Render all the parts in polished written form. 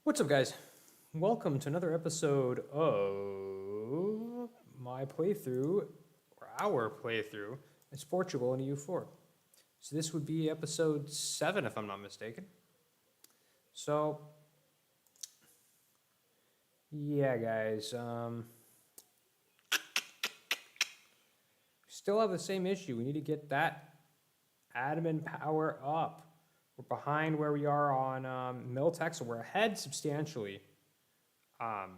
What's up, guys? Welcome to another episode of my playthrough, or our playthrough, as Portugal in EU4. So this would be episode 7, if I'm not mistaken. So, yeah, guys, still have the same issue. We need to get that admin power up. We're behind where we are on Miltech, so we're ahead substantially on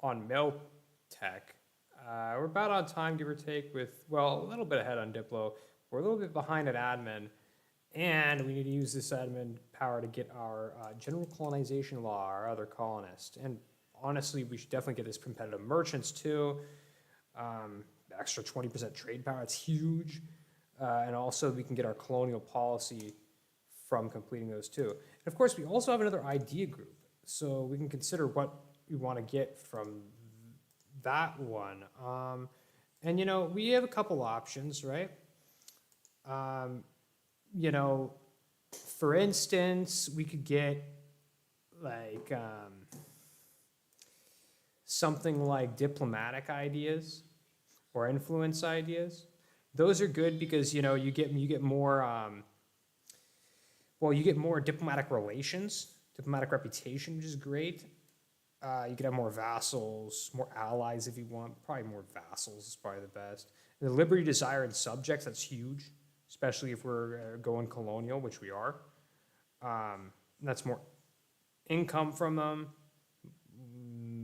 Miltech. We're about on time, give or take, with, well, a little bit ahead on Diplo. We're a little bit behind at admin, and we need to use this admin power to get our general colonization law, our other colonists. And honestly, we should definitely get this competitive merchants too. The extra 20% trade power, that's huge. And also we can get our colonial policy from completing those too. And of course, we also have another idea group. So we can consider what we want to get from that one. And we have a couple options, right? For instance, we could get like something like diplomatic ideas or influence ideas. Those are good because you get more you get more diplomatic relations, diplomatic reputation, which is great. You could have more vassals, more allies if you want. Probably more vassals is probably the best. And the liberty, desire, and subjects, that's huge, especially if we're going colonial, which we are. That's more income from them,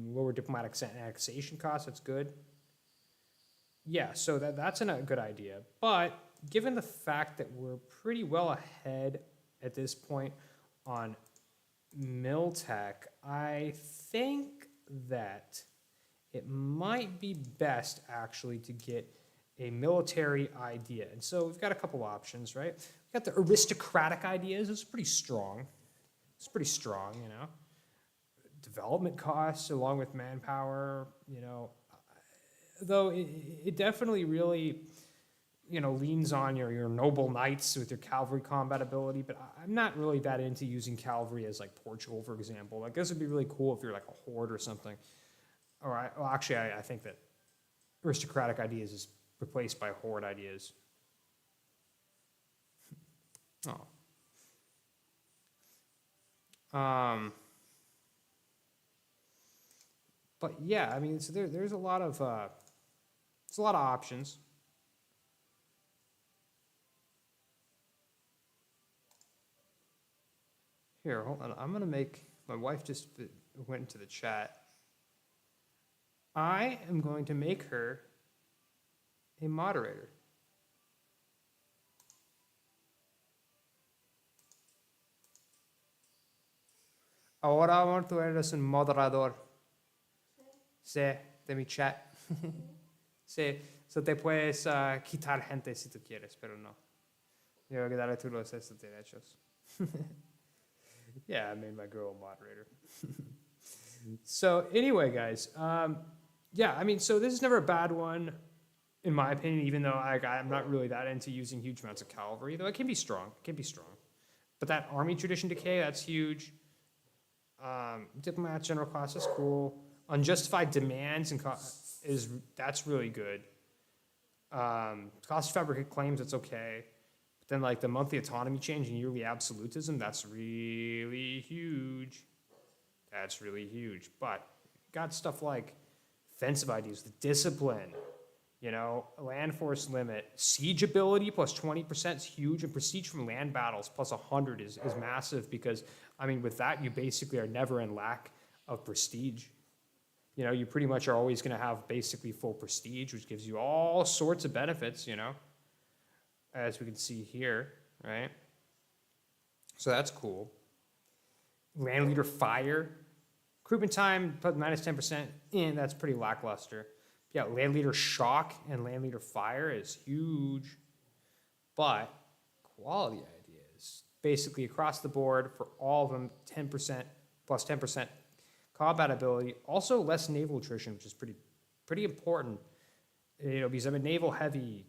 lower diplomatic annexation costs, that's good. Yeah, so that's a good idea. But given the fact that we're pretty well ahead at this point on Miltech, I think that it might be best actually to get a military idea. And so we've got a couple options, right? We've got the aristocratic ideas. It's pretty strong. It's pretty strong, Development costs along with manpower, though it definitely really leans on your noble knights with your cavalry combat ability, but I'm not really that into using cavalry as like Portugal, for example. Like, this would be really cool if you're like a horde or something. Actually, I think that aristocratic ideas is replaced by horde ideas. Oh. But yeah, I mean, so there's a lot of options. Here, hold on. I'm going to make, my wife just went into the chat. I am going to make her a moderator. Ahora tú eres un moderador. Sí, de mi chat. Sí, so te puedes quitar gente si tú quieres, pero no. Yo voy a darle tú los estos derechos. Yeah, I made my girl a moderator. So anyway, guys, yeah, I mean, so this is never a bad one, in my opinion, even though I'm not really that into using huge amounts of cavalry, though it can be strong. It can be strong. But that army tradition decay, that's huge. Diplomat general cost is cool. Unjustified demands and that's really good. Cost fabricate claims, that's okay. But then like the monthly autonomy change and yearly absolutism, that's really huge. That's really huge. But got stuff like offensive ideas, the discipline, land force limit, siege ability plus 20% is huge, and prestige from land battles plus 100 is massive because, I mean, with that, you basically are never in lack of prestige. You pretty much are always going to have basically full prestige, which gives you all sorts of benefits, as we can see here, right? So that's cool. Land leader fire. Recruitment time, plus minus 10%, and that's pretty lackluster. Yeah, land leader shock and land leader fire is huge. But quality ideas, basically across the board for all of them, 10% plus 10% combat ability. Also less naval attrition, which is pretty important. Because I'm a naval heavy,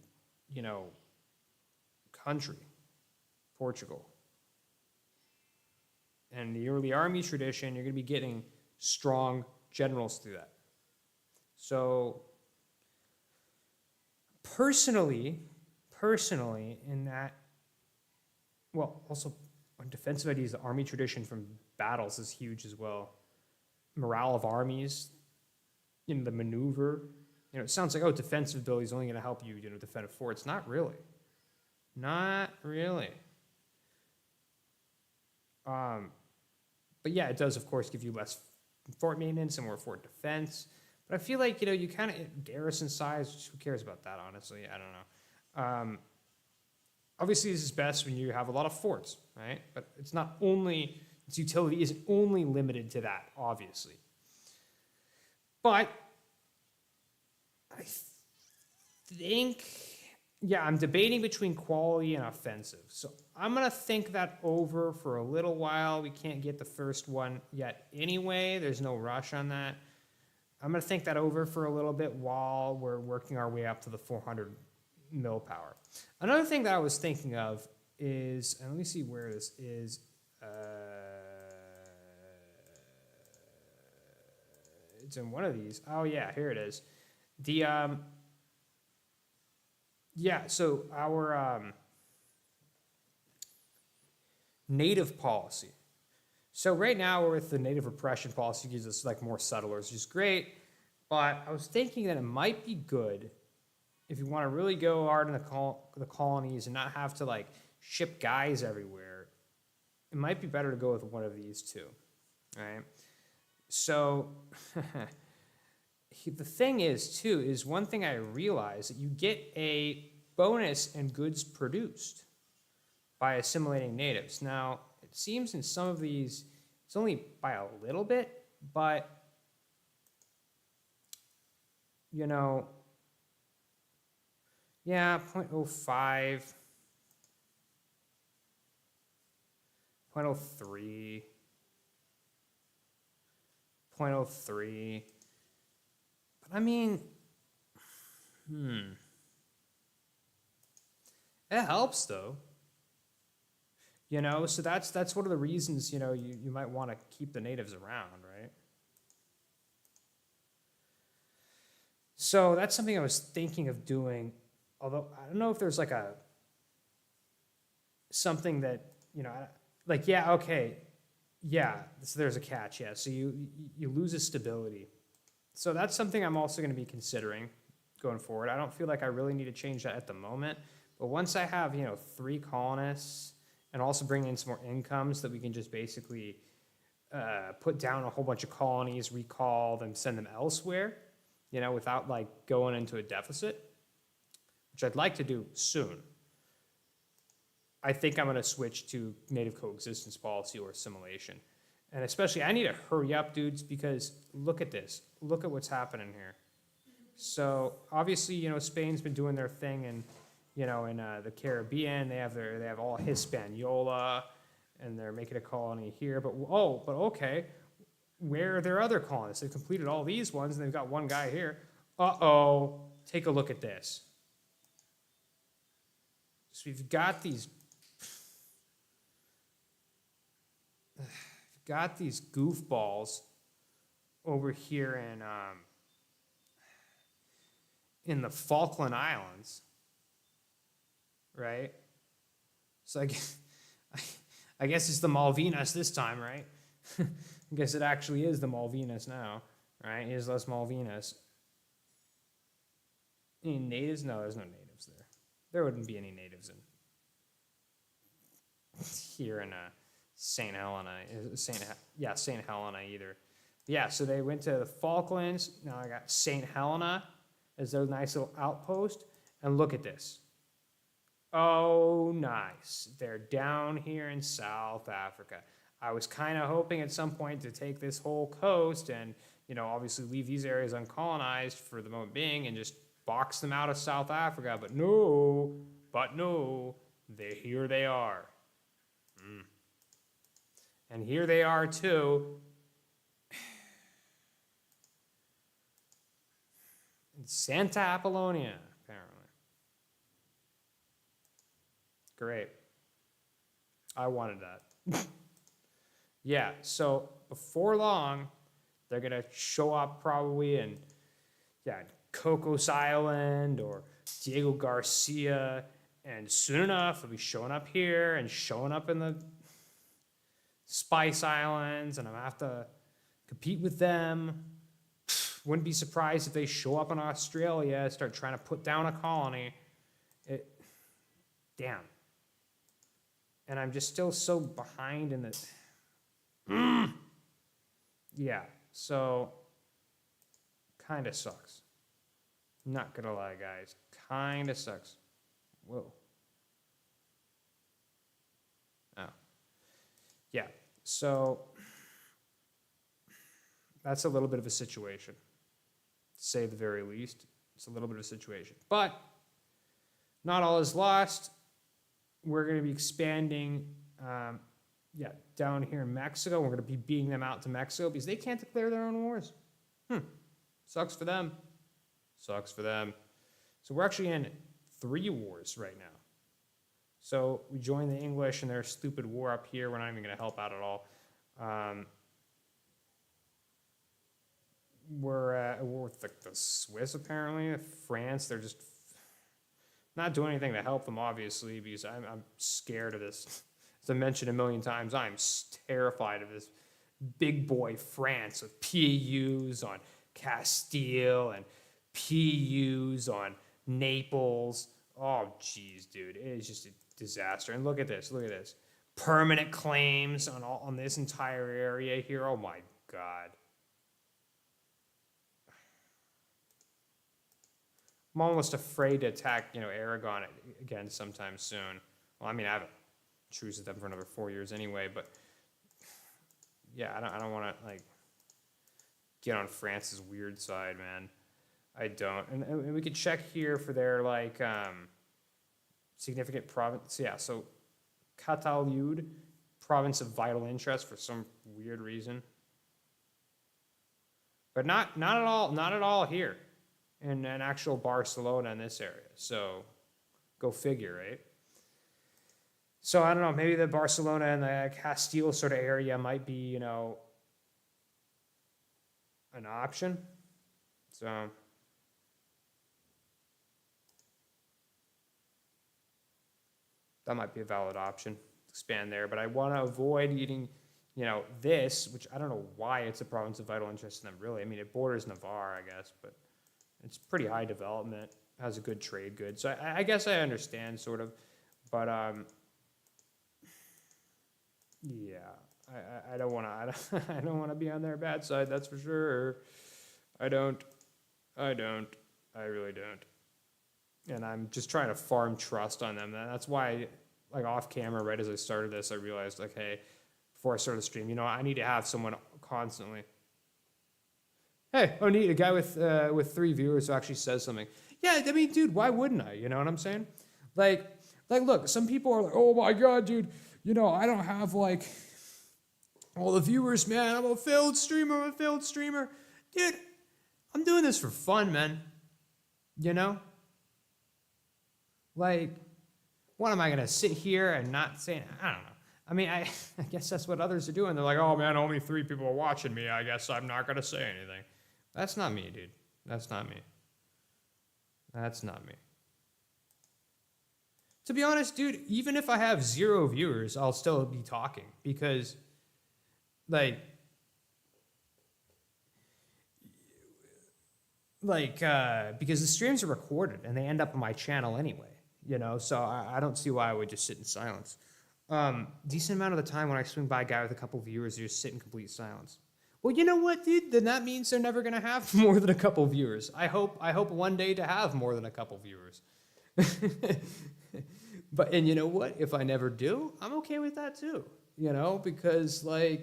country, Portugal. And the early army tradition, you're going to be getting strong generals through that. So personally, in that, well, also on defensive ideas, the army tradition from battles is huge as well. Morale of armies, the maneuver. It sounds like, oh, defensive ability is only going to help you, defend a fort. It's not really. Not really. But yeah, it does, of course, give you less fort maintenance and more fort defense. But I feel like, you kind of, garrison size, who cares about that, honestly? I don't know. Obviously, this is best when you have a lot of forts, right? But it's not only, its utility isn't only limited to that, obviously. But I think, yeah, I'm debating between quality and offensive. So I'm going to think that over for a little while. We can't get the first one yet anyway. There's no rush on that. I'm going to think that over for a little bit while we're working our way up to the 400 mil power. Another thing that I was thinking of is, and let me see where this is. It's in one of these. Oh yeah, here it is. The yeah, so our native policy. So right now we're with the native repression policy, gives us like more settlers, which is great. But I was thinking that it might be good if you want to really go hard in the colonies and not have to like ship guys everywhere. It might be better to go with one of these two, right? So the thing is too, is one thing I realized that you get a bonus and goods produced by assimilating natives. Now, it seems in some of these, it's only by a little bit, but, yeah, 0.05, 0.03, 0.03. But I mean, it helps though. So that's one of the reasons, you might want to keep the natives around, right? So that's something I was thinking of doing, although I don't know if there's like something that, like, yeah, okay, yeah, so there's a catch, yeah. So you lose a stability. So that's something I'm also going to be considering going forward. I don't feel like I really need to change that at the moment, but once I have, 3 colonists and also bring in some more income so that we can just basically put down a whole bunch of colonies, recall them, send them elsewhere, without like going into a deficit, which I'd like to do soon. I think I'm going to switch to native coexistence policy or assimilation. And especially, I need to hurry up, dudes, because look at this. Look at what's happening here. So obviously, Spain's been doing their thing in, in the Caribbean. They have all Hispaniola, and they're making a colony here. But okay, where are their other colonies? They've completed all these ones, and they've got one guy here. Uh-oh, take a look at this. So we've got these goofballs over here in the Falkland Islands, right? So I guess it's the Malvinas this time, right? I guess it actually is the Malvinas now, right? Here's Las Malvinas. Any natives? No, there's no natives there. There wouldn't be any natives here in St. Helena. St. Helena either. Yeah, so they went to the Falklands. Now I got St. Helena as their nice little outpost. And look at this. Oh, nice. They're down here in South Africa. I was kind of hoping at some point to take this whole coast and, obviously leave these areas uncolonized for the moment being and just box them out of South Africa. But no, here they are. And here they are too. In Santa Apollonia, apparently. Great. I wanted that. Yeah, so before long, they're gonna show up probably in, yeah, Cocos Island or Diego Garcia, and soon enough, they'll be showing up here and showing up in the Spice Islands, and I'm gonna have to compete with them. Wouldn't be surprised if they show up in Australia, start trying to put down a colony. Damn. And I'm just still so behind in the. Yeah, so kind of sucks. Not gonna lie, guys. Kind of sucks. Whoa. Oh. Yeah, so that's a little bit of a situation, to say the very least. It's a little bit of a situation. But not all is lost. We're going to be expanding, down here in Mexico. We're going to be beating them out to Mexico because they can't declare their own wars. Sucks for them. Sucks for them. So we're actually in 3 wars right now. So we joined the English in their stupid war up here. We're not even going to help out at all. We're at war with the Swiss, apparently. France, they're just not doing anything to help them, obviously, because I'm scared of this. As I mentioned a million times, I'm terrified of this big boy France with PUs on Castile and PUs on Naples. Oh, geez, dude. It is just a disaster. And look at this. Look at this. Permanent claims on this entire area here. Oh, my God. I'm almost afraid to attack, Aragon again sometime soon. Well, I mean, I haven't truce with them for another 4 years anyway, but yeah, I don't want to get on France's weird side, man. I don't. And we could check here for their significant province. Yeah, so Catalude, province of vital interest for some weird reason, but not at all here. In an actual Barcelona in this area. So go figure, right? So I don't know, maybe the Barcelona and the Castile sort of area might be, an option. So that might be a valid option. Expand there, but I want to avoid eating, this, which I don't know why it's a province of vital interest to them, really. I mean, it borders Navarre, I guess, but it's pretty high development, has a good trade good. So I guess I understand sort of, but yeah, I don't want to I don't want to be on their bad side. That's for sure. I really don't. And I'm just trying to farm trust on them. That's why, off camera, right as I started this, I realized hey, before I started the stream, I need to have someone constantly. Hey, oh neat, a guy with 3 viewers who actually says something. Yeah, I mean, dude, why wouldn't I? You know what I'm saying? Look, some people are like, oh my God, dude, I don't have all the viewers, man. I'm a failed streamer. Dude, I'm doing this for fun, man. What am I gonna sit here and not say? I don't know. I mean, I guess that's what others are doing. They're like, oh man, only 3 people are watching me. I guess I'm not gonna say anything. That's not me, dude. That's not me. To be honest, dude, even if I have 0 viewers, I'll still be talking because, because the streams are recorded and they end up on my channel anyway, so I don't see why I would just sit in silence. Decent amount of the time when I swing by a guy with a couple viewers, they just sit in complete silence. Well, you know what, dude? Then that means they're never gonna have more than a couple viewers. I hope one day to have more than a couple viewers. And you know what? If I never do, I'm okay with that too. Because I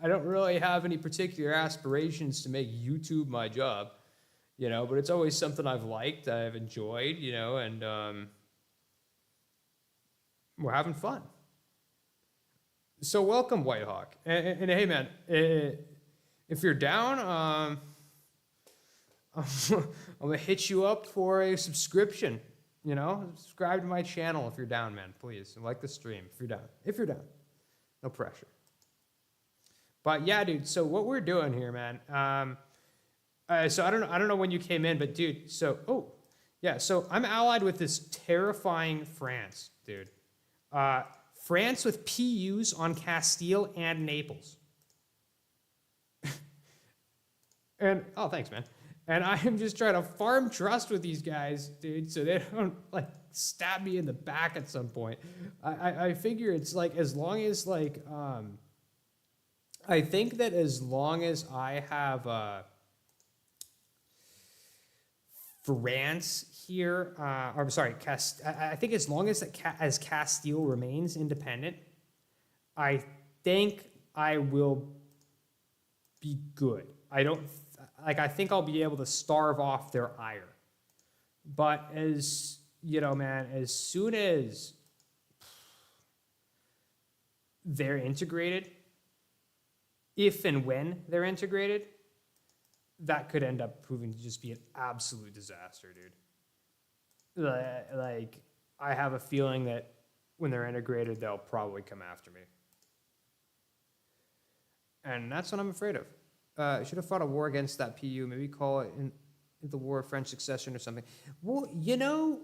don't really have any particular aspirations to make YouTube my job. But it's always something I've liked, I've enjoyed, and we're having fun. So welcome, Whitehawk. And hey, man, if you're down, I'm gonna hit you up for a subscription. Subscribe to my channel if you're down, man. Please, like the stream if you're down. No pressure. But yeah, dude. So what we're doing here, man. So I don't know when you came in, but dude. So yeah. So I'm allied with this terrifying France, dude. France with PUs on Castile and Naples. And oh, thanks, man. And I am just trying to farm trust with these guys, dude, so they don't like stab me in the back at some point. I figure it's like as long as like I think that as long as I have France here, or I'm sorry, I think as long as as Castile remains independent, I think I will be good. I don't like. I think I'll be able to starve off their ire. But as you know, man, as soon as they're integrated, if and when they're integrated, that could end up proving to just be an absolute disaster, dude. Like, I have a feeling that when they're integrated, they'll probably come after me. And that's what I'm afraid of. I should have fought a war against that PU. Maybe call it in the War of French Succession or something. Well, you know,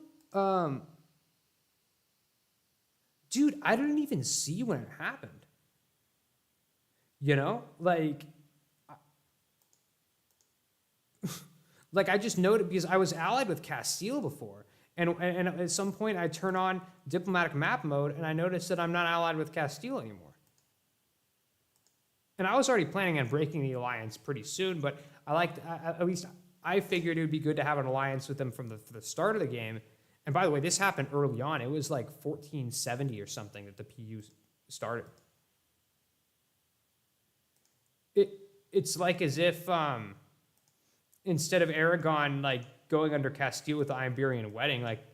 dude, I didn't even see when it happened. You know, like I just noted because I was allied with Castile before, and at some point I turn on diplomatic map mode and I noticed that I'm not allied with Castile anymore. And I was already planning on breaking the alliance pretty soon, but at least I figured it would be good to have an alliance with them from the start of the game. And by the way, this happened early on. It was like 1470 or something that the PU started. It's like as if instead of Aragon like going under Castile with the Iberian wedding, like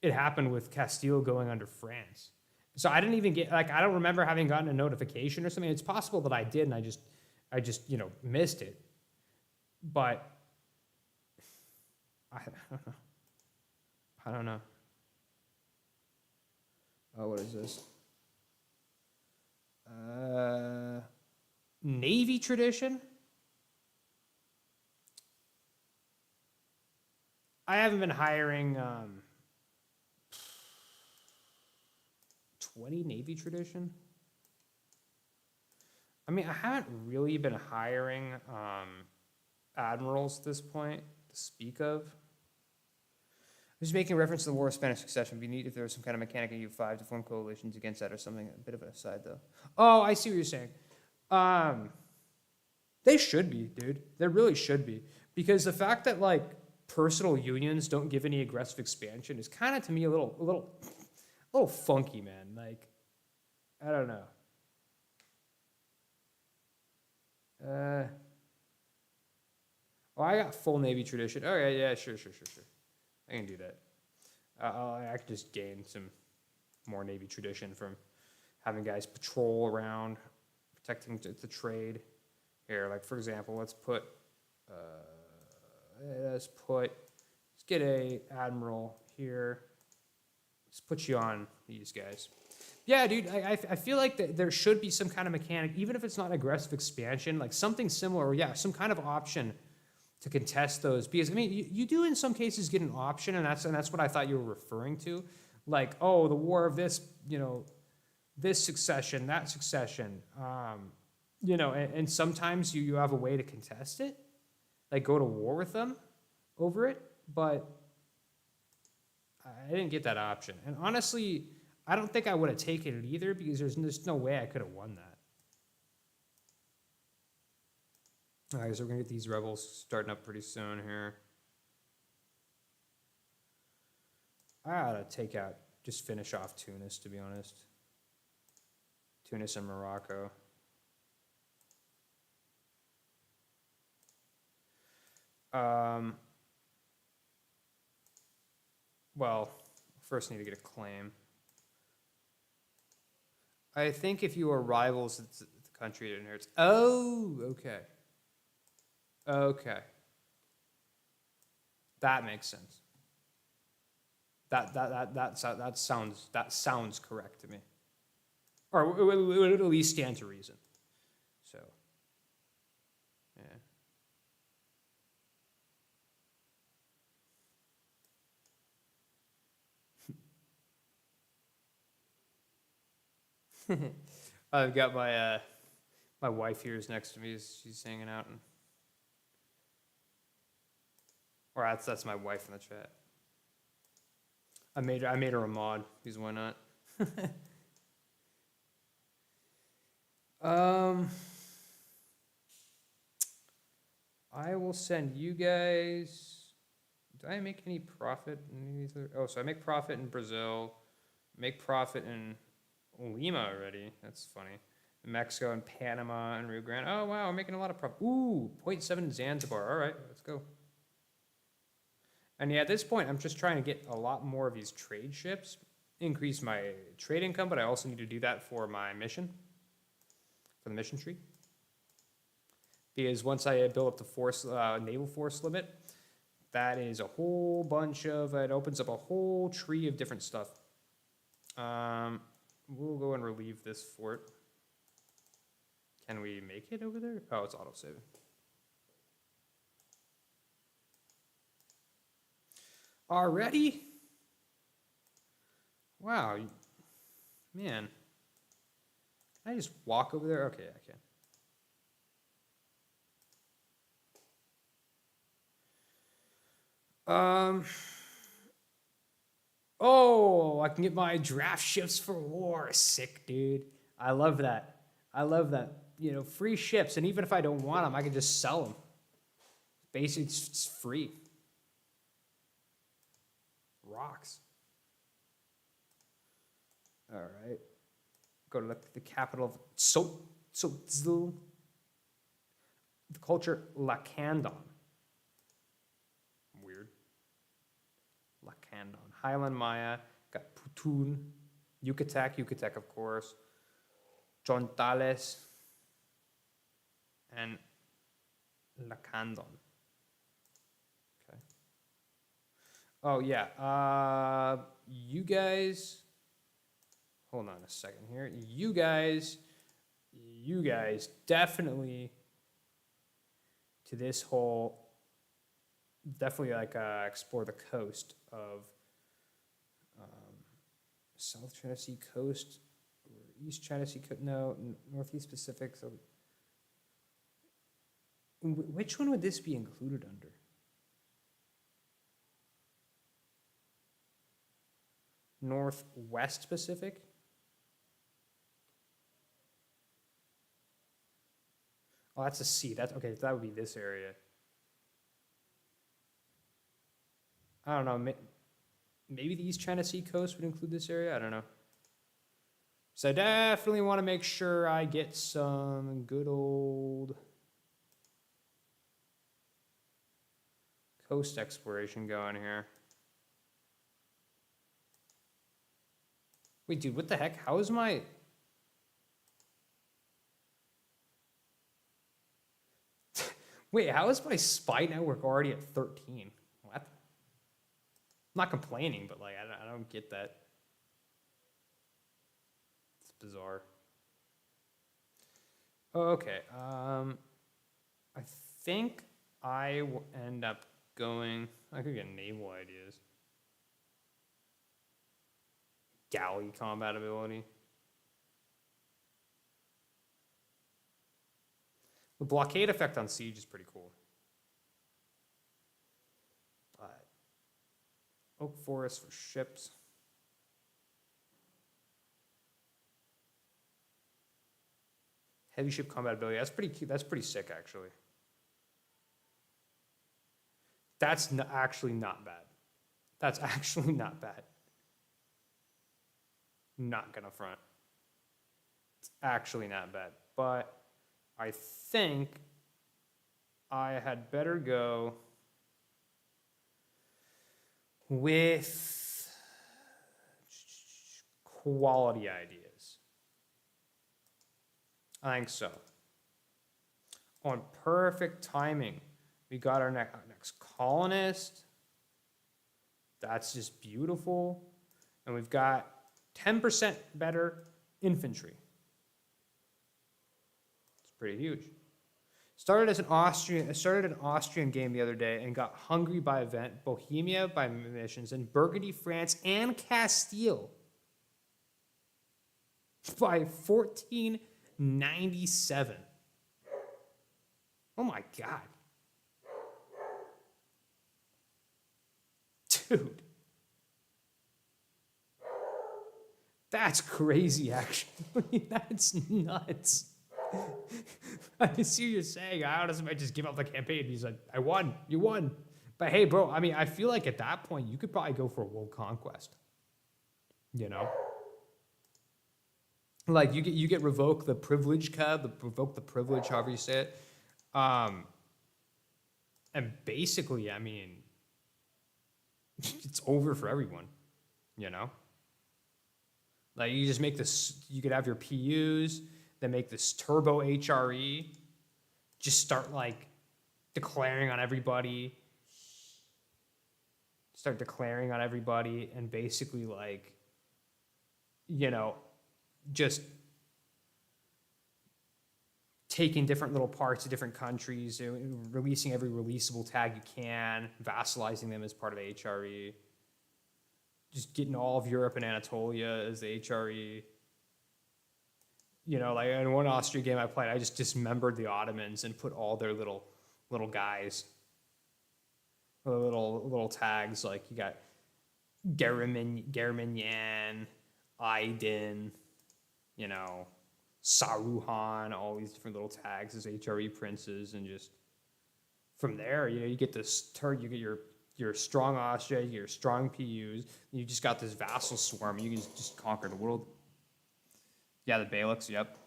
it happened with Castile going under France. So I didn't even get like I don't remember having gotten a notification or something. It's possible that I did, and I just missed it. But I don't know. Oh, what is this? Navy tradition? I haven't been hiring 20 Navy tradition. I mean, I haven't really been hiring admirals at this point to speak of. I'm just making reference to the War of Spanish Succession. It'd be neat if there was some kind of mechanic in EU5 to form coalitions against that or something. A bit of an aside, though. Oh, I see what you're saying. They should be, dude. They really should be. Because the fact that, like, personal unions don't give any aggressive expansion is kind of, to me, a little funky, man. Like, I don't know. Oh, I got full Navy tradition. Okay, yeah, sure. I can do that. I can just gain some more Navy tradition from having guys patrol around, protecting the trade. Here, like for example, let's get a admiral here. Let's put you on these guys. Yeah, dude, I feel like there should be some kind of mechanic, even if it's not aggressive expansion, like something similar, or yeah, some kind of option to contest those. Because I mean, you do in some cases get an option, and that's what I thought you were referring to, like the war of this, this succession, that succession, and sometimes you have a way to contest it, like go to war with them over it, but I didn't get that option, and honestly, I don't think I would have taken it either because there's no way I could have won that. All right, so we're going to get these rebels starting up pretty soon here. I ought to just finish off Tunis, to be honest. Tunis and Morocco. Well, first need to get a claim. I think if you are rivals, it's the country it inherits. Oh, okay. Okay. That makes sense. That sounds correct to me. Or it would at least stand to reason. So, yeah. I've got my wife here is next to me. She's hanging out, or that's my wife in the chat. I made her a mod because why not? I will send you guys. Do I make any profit in either? Oh, so I make profit in Brazil, make profit in Lima already. That's funny. Mexico and Panama and Rio Grande. Oh wow, I'm making a lot of profit. Ooh, 0.7 in Zanzibar. All right, let's go. And yeah, at this point, I'm just trying to get a lot more of these trade ships, increase my trade income, but I also need to do that for my mission, for the mission tree. Because once I build up the force, naval force limit, that is a whole bunch of, it opens up a whole tree of different stuff. We'll go and relieve this fort. Can we make it over there? Oh, it's autosaving. Already? Wow. Man. Can I just walk over there? Okay, I can. Oh, I can get my draft ships for war. Sick, dude. I love that. I love that. You know, free ships, and even if I don't want them, I can just sell them. Basically, it's free. Rocks. All right. Go to the capital of Tzotzil. The culture Lacandon. Weird. Lacandon. Highland Maya. Got Putun. Yucatec, of course. Chontales. And Lacandon. Oh, yeah. You guys, hold on a second here. You guys definitely to this whole, definitely like explore the coast of South China Sea coast, or East China Sea coast, no, Northeast Pacific. So, which one would this be included under? Northwest Pacific? Oh, that's a sea. That's okay. That would be this area. I don't know. Maybe the East China Sea coast would include this area. I don't know. So I definitely want to make sure I get some good old coast exploration going here. Wait, dude, what the heck? How is my... Wait, how is my spy network already at 13? What? I'm not complaining, but like, I don't get that. It's bizarre. Okay, I think I will end up going... I could get naval ideas. Galley combat ability. The blockade effect on siege is pretty cool. But oak forest for ships. Heavy ship combat ability. That's pretty cute. That's pretty sick, actually. That's actually not bad. That's actually not bad. Not gonna front. It's actually not bad. But I think I had better go with quality ideas. I think so. On perfect timing, we got our next colonist. That's just beautiful. And we've got 10% better infantry. It's pretty huge. Started an Austrian game the other day and got Hungary by event, Bohemia by missions, and Burgundy, France, and Castile by 1497. Oh my God. Dude. That's crazy, actually. That's nuts. I see what you're saying. I honestly might just give up the campaign. He's like, I won. You won. But hey, bro, I mean, I feel like at that point, you could probably go for a world conquest. You know? Like, you get revoke the privilege card, revoke the privilege, however you say it. And basically, I mean, it's over for everyone. You know? Like, you just make this, you could have your PUs, then make this turbo HRE, just start, like, declaring on everybody, and basically, like, you know, just taking different little parts of different countries, releasing every releasable tag you can, vassalizing them as part of HRE. Just getting all of Europe and Anatolia as the HRE. You know, like in one Austria game I played, I just dismembered the Ottomans and put all their little guys, little tags. Like you got Germinyan, Aydin, you know, Saruhan, all these different little tags as HRE princes, and just from there, you know, you get this turn, you get your strong Austria, your strong PUs, you just got this vassal swarm, you can just conquer the world. Yeah, the Beyliks, yep.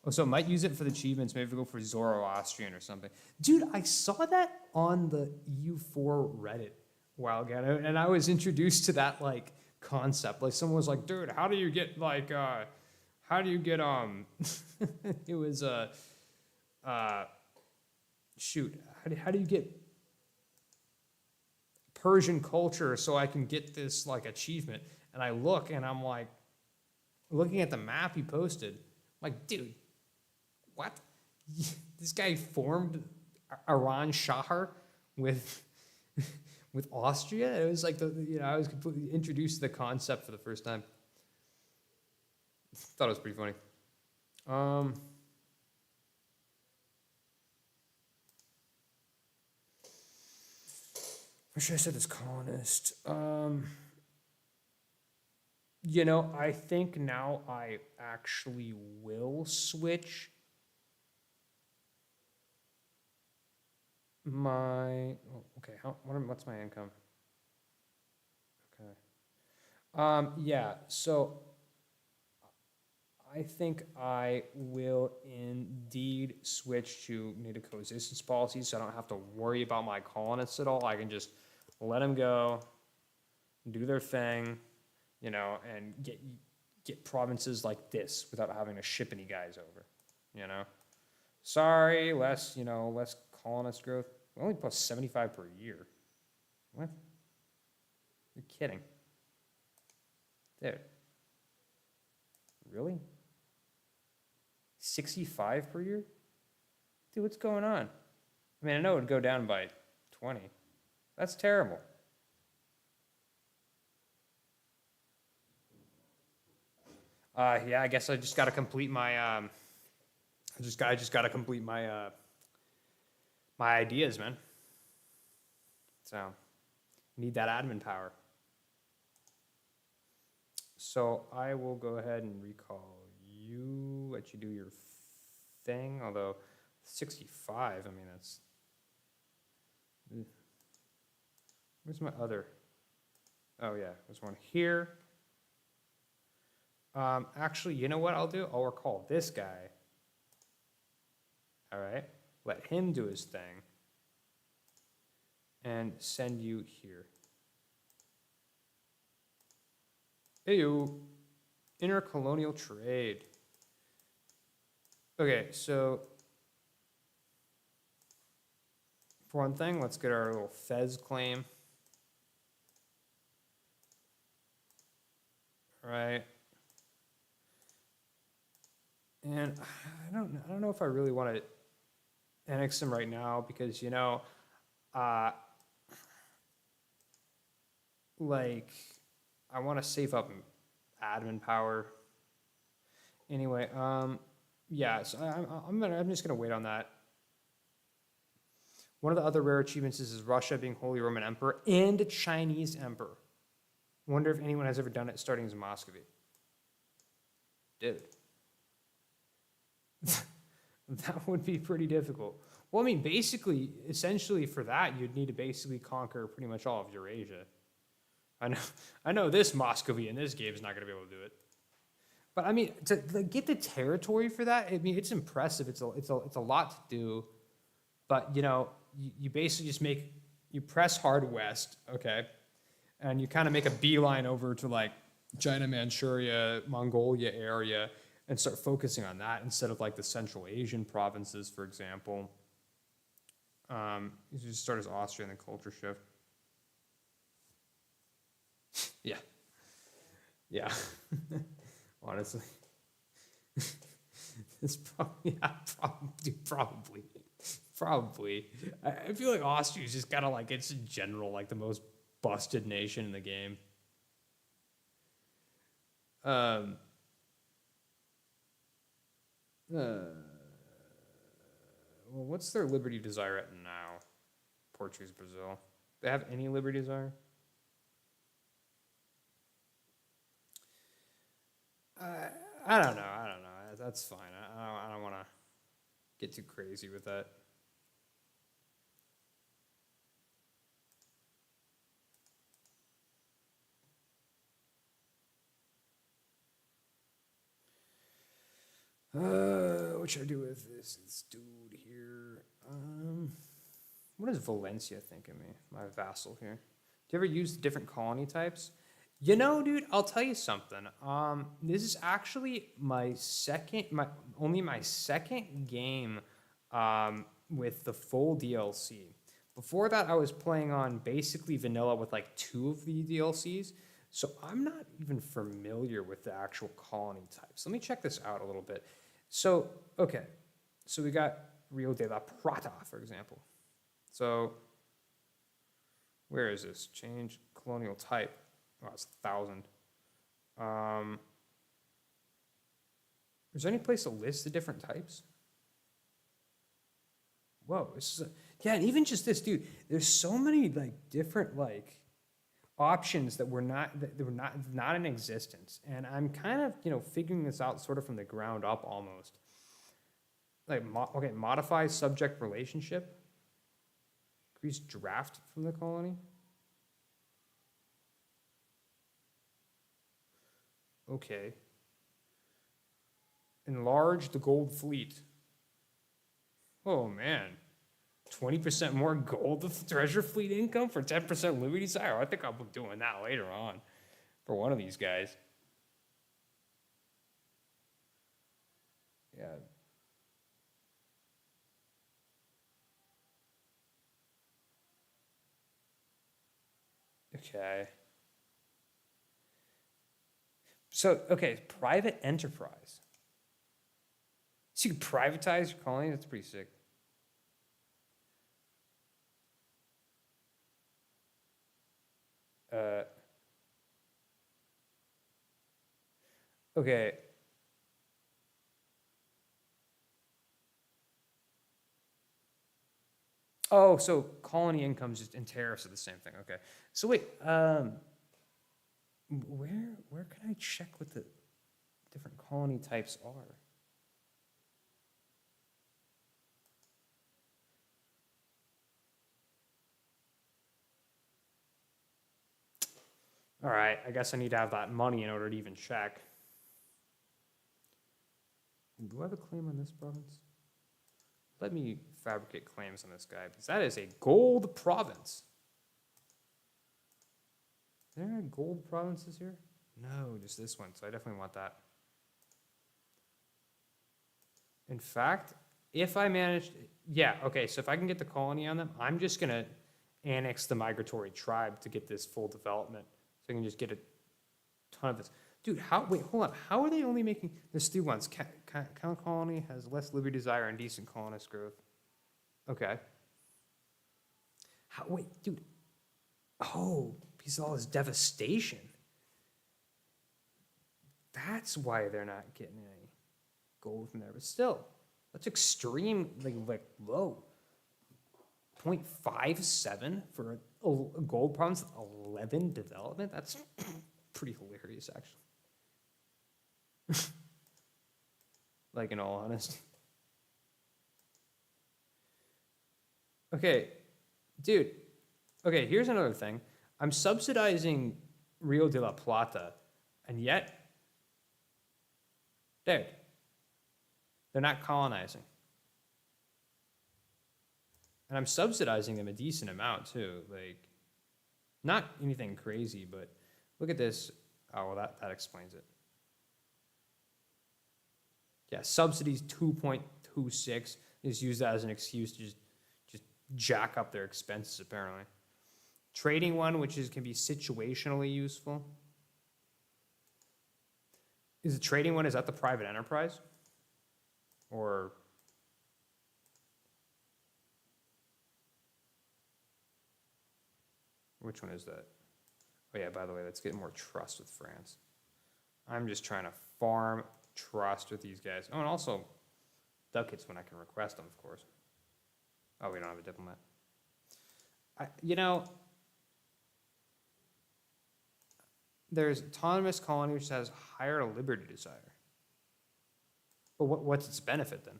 Oh, so might use it for the achievements, maybe go for Zoroastrian or something. Dude, I saw that on the EU4 Reddit a while ago, and I was introduced to that, like, concept. Like, someone was like, dude, how do you get, like, it was, shoot, how do you get Persian culture so I can get this, like, achievement? And I look, and I'm like, looking at the map he posted, I'm like, dude, what? This guy formed Iran Shahar with Austria? It was like, I was completely introduced to the concept for the first time. Thought it was pretty funny. What should I say this colonist? You know, I think now I actually will switch my, okay, what's my income? Okay. Yeah, so I think I will indeed switch to native coexistence policies, so I don't have to worry about my colonists at all. I can just let them go, do their thing, you know, and get provinces like this without having to ship any guys over, you know. Sorry, less colonist growth. Only plus 75 per year. What? You're kidding. Dude. Really? 65 per year? Dude, what's going on? I mean, I know it would go down by 20. That's terrible. Yeah, I guess I just got to complete my. I just got to complete my my ideas, man. So, need that admin power. So I will go ahead and recall you. Let you do your thing. Although 65, I mean that's. Where's my other? Oh yeah, there's one here. Actually, you know what I'll do? I'll recall this guy. All right, let him do his thing. And send you here. Heyo, intercolonial trade. Okay, so for one thing, let's get our little Fez claim. All right. And I don't know if I really want to annex them right now because, you know, uh, like, I want to save up admin power. Anyway, yeah, so I'm just gonna wait on that. One of the other rare achievements is Russia being Holy Roman Emperor and Chinese Emperor. Wonder if anyone has ever done it starting as Muscovy. Dude. That would be pretty difficult. Well, I mean, basically, essentially for that, you'd need to basically conquer pretty much all of Eurasia. I know this Muscovy in this game is not going to be able to do it. But I mean, to get the territory for that, I mean, it's impressive. It's a lot to do. But, you know, you basically just you press hard west, okay? And you kind of make a beeline over to like China, Manchuria, Mongolia area and start focusing on that instead of like the Central Asian provinces, for example. You just start as Austria and then culture shift. Yeah. Yeah. Honestly. It's probably, yeah, probably. I feel like Austria's just kind of like, it's in general like the most busted nation in the game. Well, what's their liberty desire at now? Portuguese, Brazil. They have any liberty desire? I don't know. That's fine. I don't want to get too crazy with that. What should I do with this dude here? What does Valencia think of me? My vassal here. Do you ever use the different colony types? You know, dude, I'll tell you something. This is actually my second game with the full DLC. Before that, I was playing on basically vanilla with like 2 of the DLCs. So I'm not even familiar with the actual colony types. Let me check this out a little bit. So, okay. So we got Rio de la Plata, for example. So where is this? Change colonial type. Oh, it's 1,000. Is there any place to list the different types? Whoa, this is yeah, and even just this, dude. There's so many like different like options that were not in existence, and I'm kind of figuring this out sort of from the ground up almost. Like okay, modify subject relationship. Increase draft from the colony. Okay. Enlarge the gold fleet. Oh man. 20% more gold treasure fleet income for 10% liberty desire. I think I'll be doing that later on for one of these guys. Yeah. Okay. So, okay, private enterprise. So you can privatize your colony? That's pretty sick. Okay. Oh, so colony incomes and tariffs are the same thing. Okay. So wait, where can I check what the different colony types are? All right, I guess I need to have that money in order to even check. Do I have a claim on this province? Let me fabricate claims on this guy, because that is a gold province. Are there any gold provinces here? No, just this one, so I definitely want that. In fact, if I manage, yeah, okay, so if I can get the colony on them, I'm just going to annex the migratory tribe to get this full development. So I can just get a ton of this. Dude, wait, hold on. How are they only making, there's 3 ones. Count colony has less liberty desire and decent colonist growth. Okay. Wait, dude. Oh, because of all this devastation. That's why they're not getting any gold from there. But still, that's extreme, like low. 0.57 for a gold province with 11 development? That's pretty hilarious, actually. Like, in all honesty. Okay, dude. Okay, here's another thing. I'm subsidizing Rio de la Plata, and yet, dude, they're not colonizing. And I'm subsidizing them a decent amount, too. Like, not anything crazy, but look at this. Oh, well, that explains it. Yeah, subsidies 2.26 is used as an excuse to just jack up their expenses, apparently. Trading one, which can be situationally useful. Is the trading one, is that the private enterprise? Or... which one is that? Oh yeah, by the way, let's get more trust with France. I'm just trying to farm trust with these guys. Oh, and also ducats when I can request them, of course. Oh, we don't have a diplomat. You know, there's autonomous colony which has higher liberty desire. But what's its benefit then?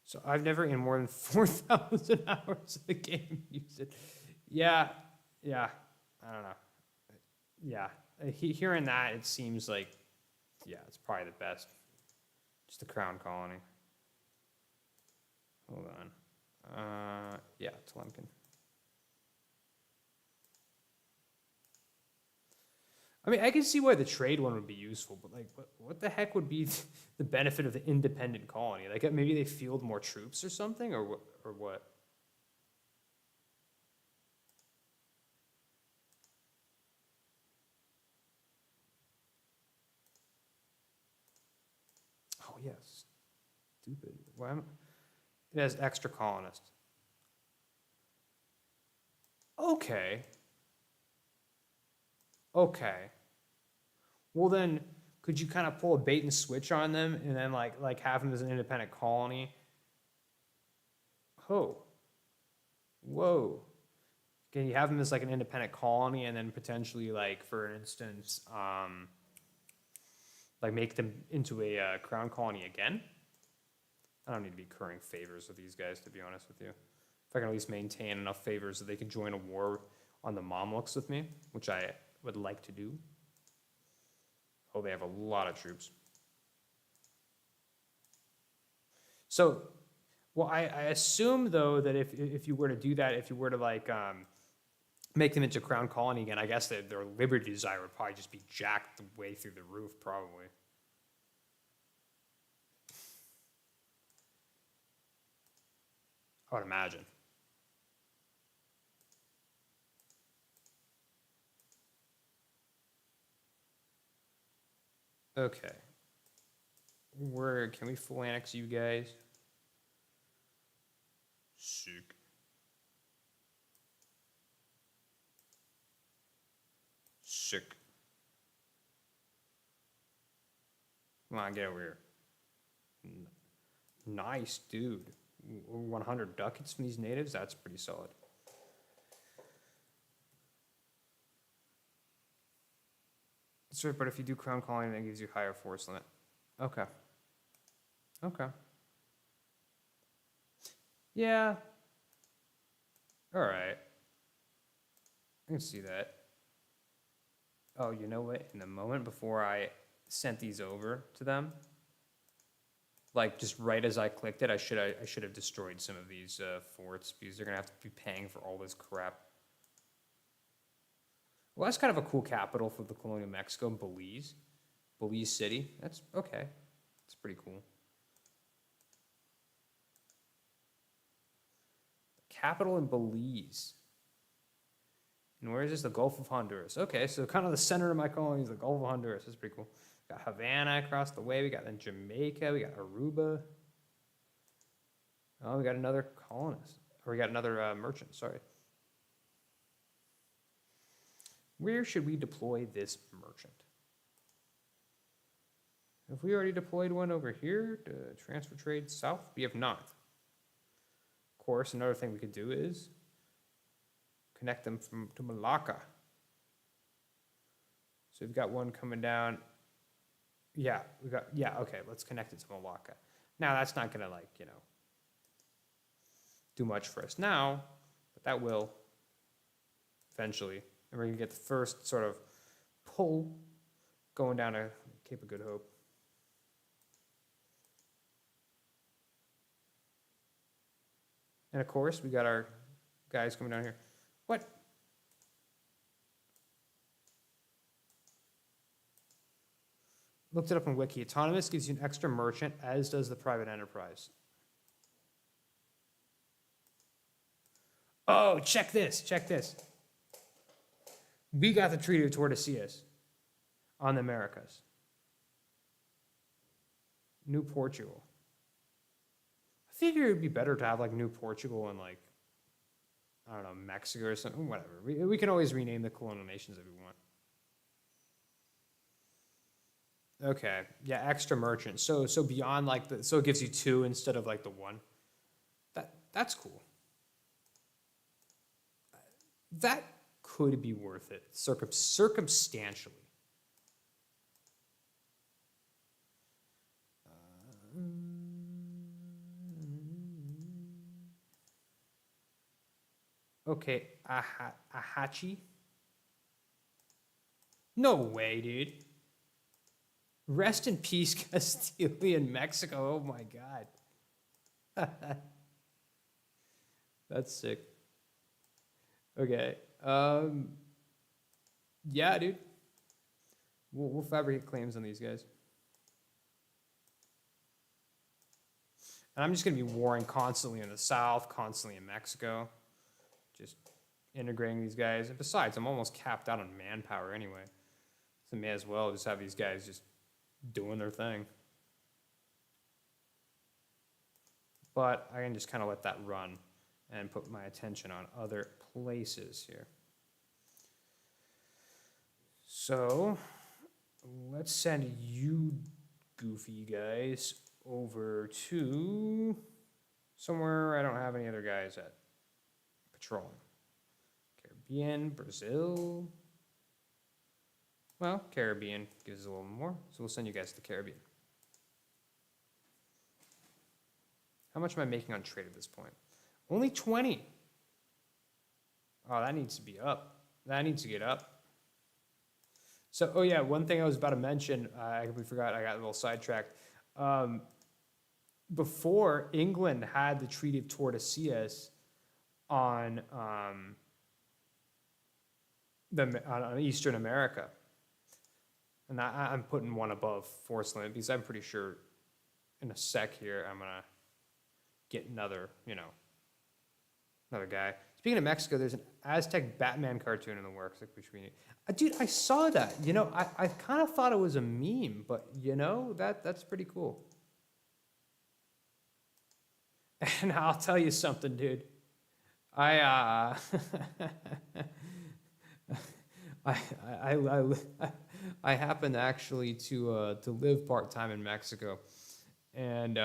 So I've never in more than 4,000 hours of the game used it. Yeah, I don't know. Yeah, hearing that, it seems like, yeah, it's probably the best. Just the crown colony. Hold on. Yeah, Tlemcen. I mean, I can see why the trade one would be useful, but like, what the heck would be the benefit of the independent colony? Like, maybe they field more troops or something, or what? Oh yes, stupid. Why am? It has extra colonists. Okay. Okay. Well then, could you kind of pull a bait and switch on them, and then like have them as an independent colony? Oh. Whoa. Can you have them as like an independent colony, and then potentially, like, for instance, like make them into a crown colony again? I don't need to be currying favors with these guys, to be honest with you. If I can at least maintain enough favors that they can join a war on the Mamluks with me, which I would like to do. Oh, they have a lot of troops. So, well, I assume, though, that if you were to do that, if you were to, like, make them into crown colony again, I guess that their liberty desire would probably just be jacked the way through the roof, probably. I would imagine. Okay. Where can we full annex you guys? Sick. Sick. Come on, get over here. Nice, dude. 100 ducats from these natives? That's pretty solid. That's right, but if you do crown colony, that gives you higher force limit. Okay. Okay. Yeah. All right. I can see that. Oh, you know what? In the moment before I sent these over to them, like just right as I clicked it, I should have destroyed some of these forts, because they're gonna have to be paying for all this crap. Well, that's kind of a cool capital for the colonial Mexico, Belize City. That's okay. It's It's pretty cool. Capital in Belize. And where is this? The Gulf of Honduras. Okay, so kind of the center of my colony is the Gulf of Honduras. That's pretty cool. Got Havana across the way. We got then Jamaica. We got Aruba. Oh, we got another colonist. Or we got another merchant, sorry. Where should we deploy this merchant? Have we already deployed one over here to transfer trade south? We have not. Of course, another thing we could do is connect them to Malacca. So we've got one coming down. Yeah, okay, let's connect it to Malacca. Now that's not gonna do much for us now, but that will eventually. And we're gonna get the first sort of pull going down to Cape of Good Hope. And of course, we got our guys coming down here. What? Looked it up on Wiki. Autonomous gives you an extra merchant, as does the private enterprise. Oh, check this. We got the Treaty of Tordesillas on the Americas. New Portugal. I figure it'd be better to have New Portugal and I don't know, Mexico or something, whatever. We can always rename the colonial nations if we want. Okay, yeah, extra merchant. So beyond so it gives you 2 instead of the 1. That's cool. That could be worth it circumstantially. Okay, Ahachi. No way, dude. Rest in peace, Castilian Mexico. Oh my God. That's sick. Okay. Yeah, dude. We'll fabricate claims on these guys. And I'm just going to be warring constantly in the south, constantly in Mexico. Just integrating these guys. And besides, I'm almost capped out on manpower anyway. So may as well just have these guys just doing their thing. But I can just kind of let that run and put my attention on other places here. So let's send you goofy guys over to somewhere I don't have any other guys at patrolling. Caribbean, Brazil. Well, Caribbean gives us a little more, so we'll send you guys to the Caribbean. How much am I making on trade at this point? Only 20. Oh, that needs to be up. That needs to get up. So, oh yeah, one thing I was about to mention, I completely forgot, I got a little sidetracked. Before, England had the Treaty of Tordesillas on Eastern America. And I'm putting one above force limit because I'm pretty sure in a sec here I'm going to get another guy. Speaking of Mexico, there's an Aztec Batman cartoon in the works, which we need. Dude, I saw that. I kind of thought it was a meme, but that's pretty cool. And I'll tell you something, dude. I happen actually to live part-time in Mexico, and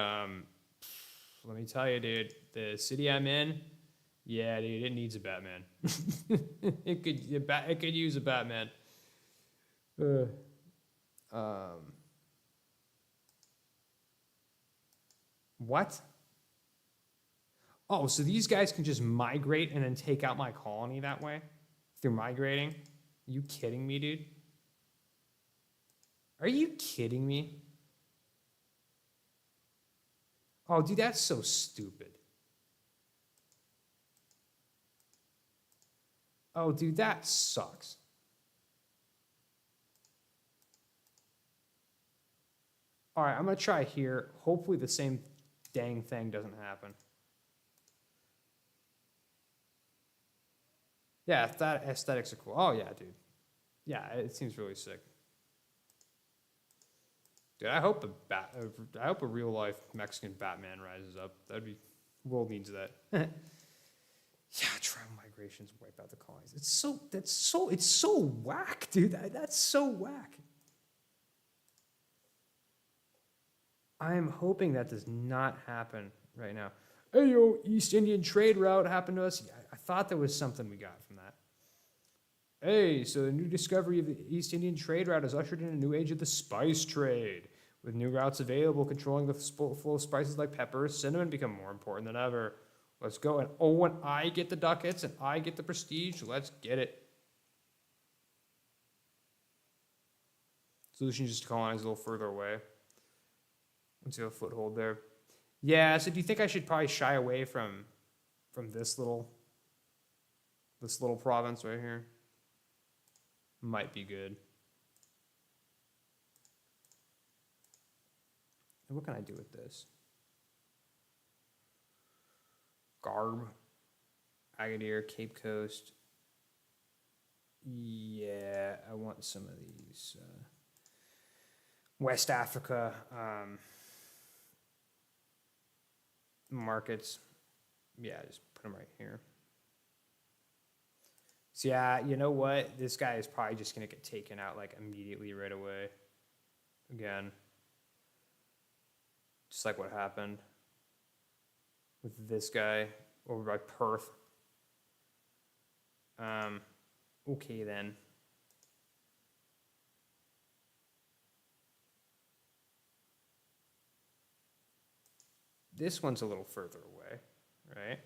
let me tell you, dude, the city I'm in, yeah, dude, it needs a Batman. it could use a Batman. What? Oh, so these guys can just migrate and then take out my colony that way? Through migrating? Are you kidding me, dude? Are you kidding me? Oh, dude, that's so stupid. Oh, dude, that sucks. All right, I'm gonna try here. Hopefully the same dang thing doesn't happen. Yeah, that aesthetics are cool. Oh yeah, dude. Yeah, it seems really sick. Dude, I hope a real life Mexican Batman rises up. That'd be, world needs that. Yeah, tribal migrations wipe out the colonies. It's so whack, dude. That's so whack. I'm hoping that does not happen right now. Hey, yo, East Indian trade route happened to us. Yeah, I thought there was something we got from that. Hey, so the new discovery of the East Indian trade route has ushered in a new age of the spice trade. With new routes available, controlling the flow of spices like pepper, cinnamon become more important than ever. Let's go. And oh, when I get the ducats and I get the prestige, let's get it. Solution just to colonize a little further away. Once you have a foothold there. Yeah, so do you think I should probably shy away from this little province right here? Might be good. And what can I do with this? Garb, Agadir, Cape Coast. Yeah, I want some of these. West Africa markets. Yeah, just put them right here. So yeah, you know what? This guy is probably just gonna get taken out like immediately right away. Again. Just like what happened with this guy over by Perth. Okay then. This one's a little further away, right?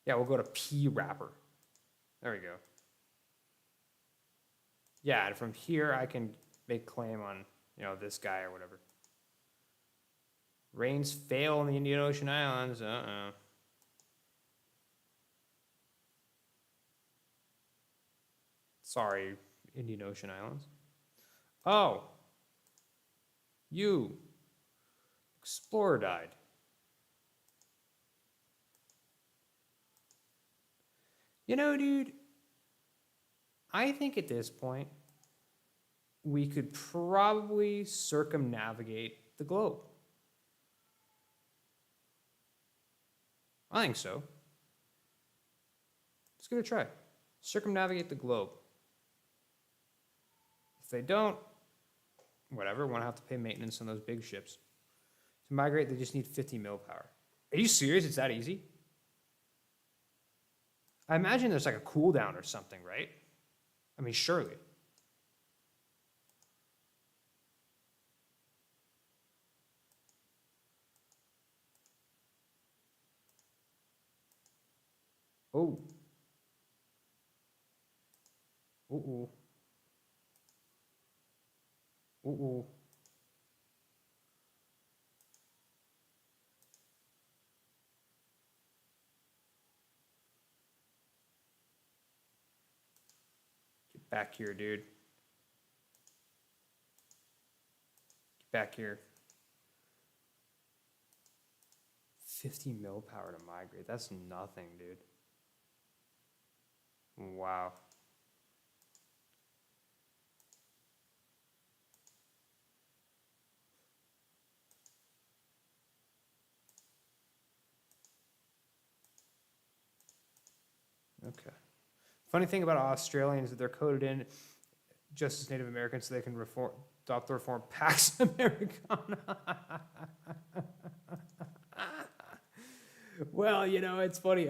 Yeah, we'll go to P wrapper. There we go. Yeah, and from here I can make claim on, you know, this guy or whatever. Rains fail in the Indian Ocean Islands. Sorry, Indian Ocean Islands. Oh. You. Explorer died. You know, dude, I think at this point, we could probably circumnavigate the globe. I think so. Let's give it a try. Circumnavigate the globe. If they don't, whatever, won't have to pay maintenance on those big ships. To migrate, they just need 50 mil power. Are you serious? It's that easy? I imagine there's like a cooldown or something, right? I mean, surely. Oh. Uh-oh. Uh-oh. Get back here, dude. Get back here. 50 mil power to migrate. That's nothing, dude. Wow. Okay. Funny thing about Australians is that they're coded in just as Native Americans so they can adopt the reform Pax Americana. Well, you know, it's funny.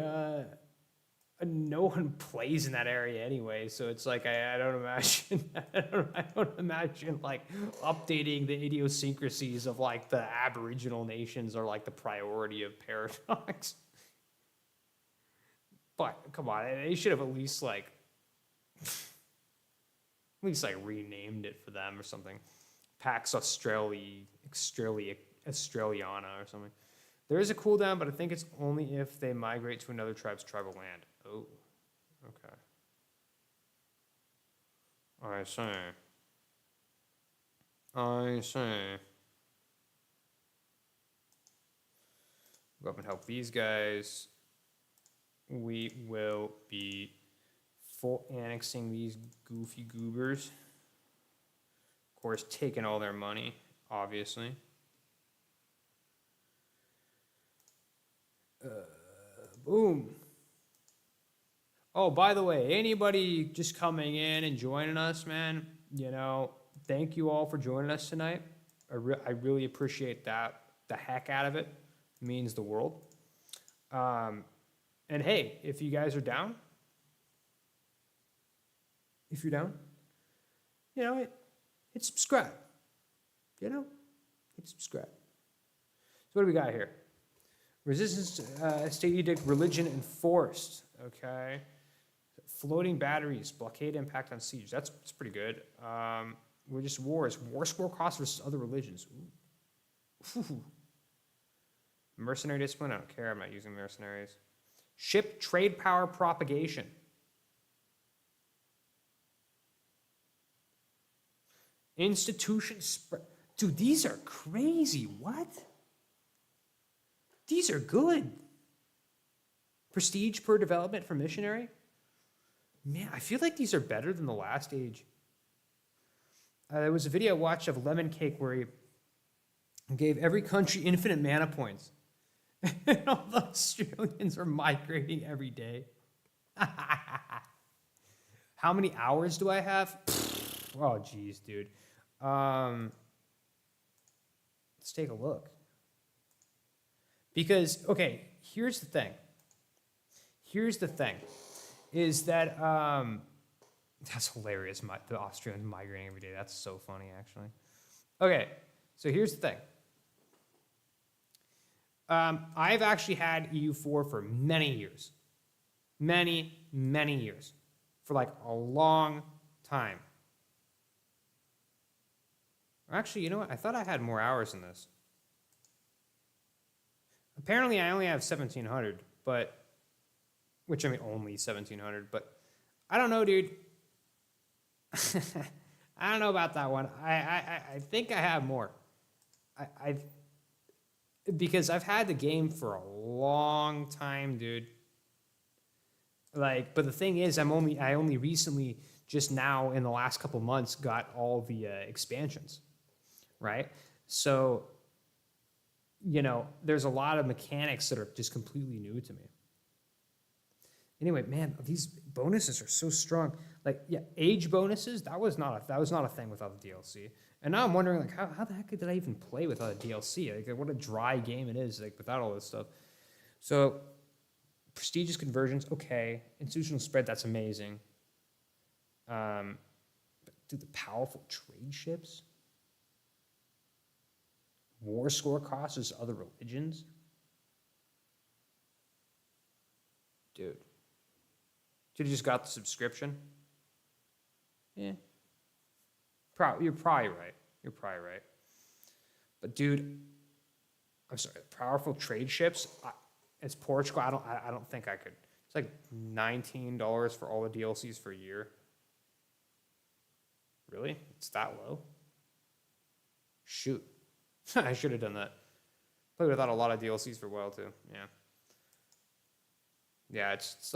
No one plays in that area anyway, so it's like I don't imagine I don't imagine like updating the idiosyncrasies of like the Aboriginal nations or like the priority of Paradox. But come on, they should have at least renamed it for them or something. Pax Australiana or something. There is a cooldown, but I think it's only if they migrate to another tribe's tribal land. Oh, okay. I see. I see. Go up and help these guys. We will be full annexing these goofy goobers. Of course, taking all their money, obviously. Boom. Oh, by the way, anybody just coming in and joining us, man, thank you all for joining us tonight. I really appreciate that. The heck out of it. It means the world. And hey, if you guys are down, hit subscribe. Hit subscribe. So what do we got here? Resistance, state edict, religion enforced. Okay. Floating batteries, blockade impact on siege. That's pretty good. We're just wars. War score cost versus other religions. Ooh. Mercenary discipline, I don't care. I'm not using mercenaries. Ship trade power propagation. Institution spread. Dude, these are crazy. What? These are good. Prestige per development for missionary. Man, I feel like these are better than the last age. There was a video I watched of Lemon Cake where he gave every country infinite mana points. And all the Australians are migrating every day. How many hours do I have? Oh, geez, dude. Let's take a look. Because, okay, here's the thing. Is that, that's hilarious, the Australians migrating every day. That's so funny, actually. Okay, so here's the thing. I've actually had EU4 for many years. Many years. For like a long time. Actually, you know what? I thought I had more hours in this. Apparently, I only have 1,700, but... Which, I mean, only 1,700, but... I don't know, dude. I don't know about that one. I think I have more. Because I've had the game for a long time, dude. Like, but the thing is, I only recently, just now in the last couple months, got all the expansions, right? So, there's a lot of mechanics that are just completely new to me. Anyway, man, these bonuses are so strong. Like, yeah, age bonuses, that was not a thing without the DLC. And now I'm wondering, like, how the heck did I even play without a DLC? Like, what a dry game it is, like, without all this stuff. So, prestigious conversions, okay. Institutional spread, that's amazing. But, dude, the powerful trade ships? War score costs versus other religions? Dude. Should have just got the subscription? Yeah. You're probably right. But dude, I'm sorry. Powerful trade ships. It's Portugal. I don't think I could. It's like $19 for all the DLCs for a year. Really? It's that low? Shoot. I should have done that. Played without a lot of DLCs for a while too. Yeah. Yeah, it's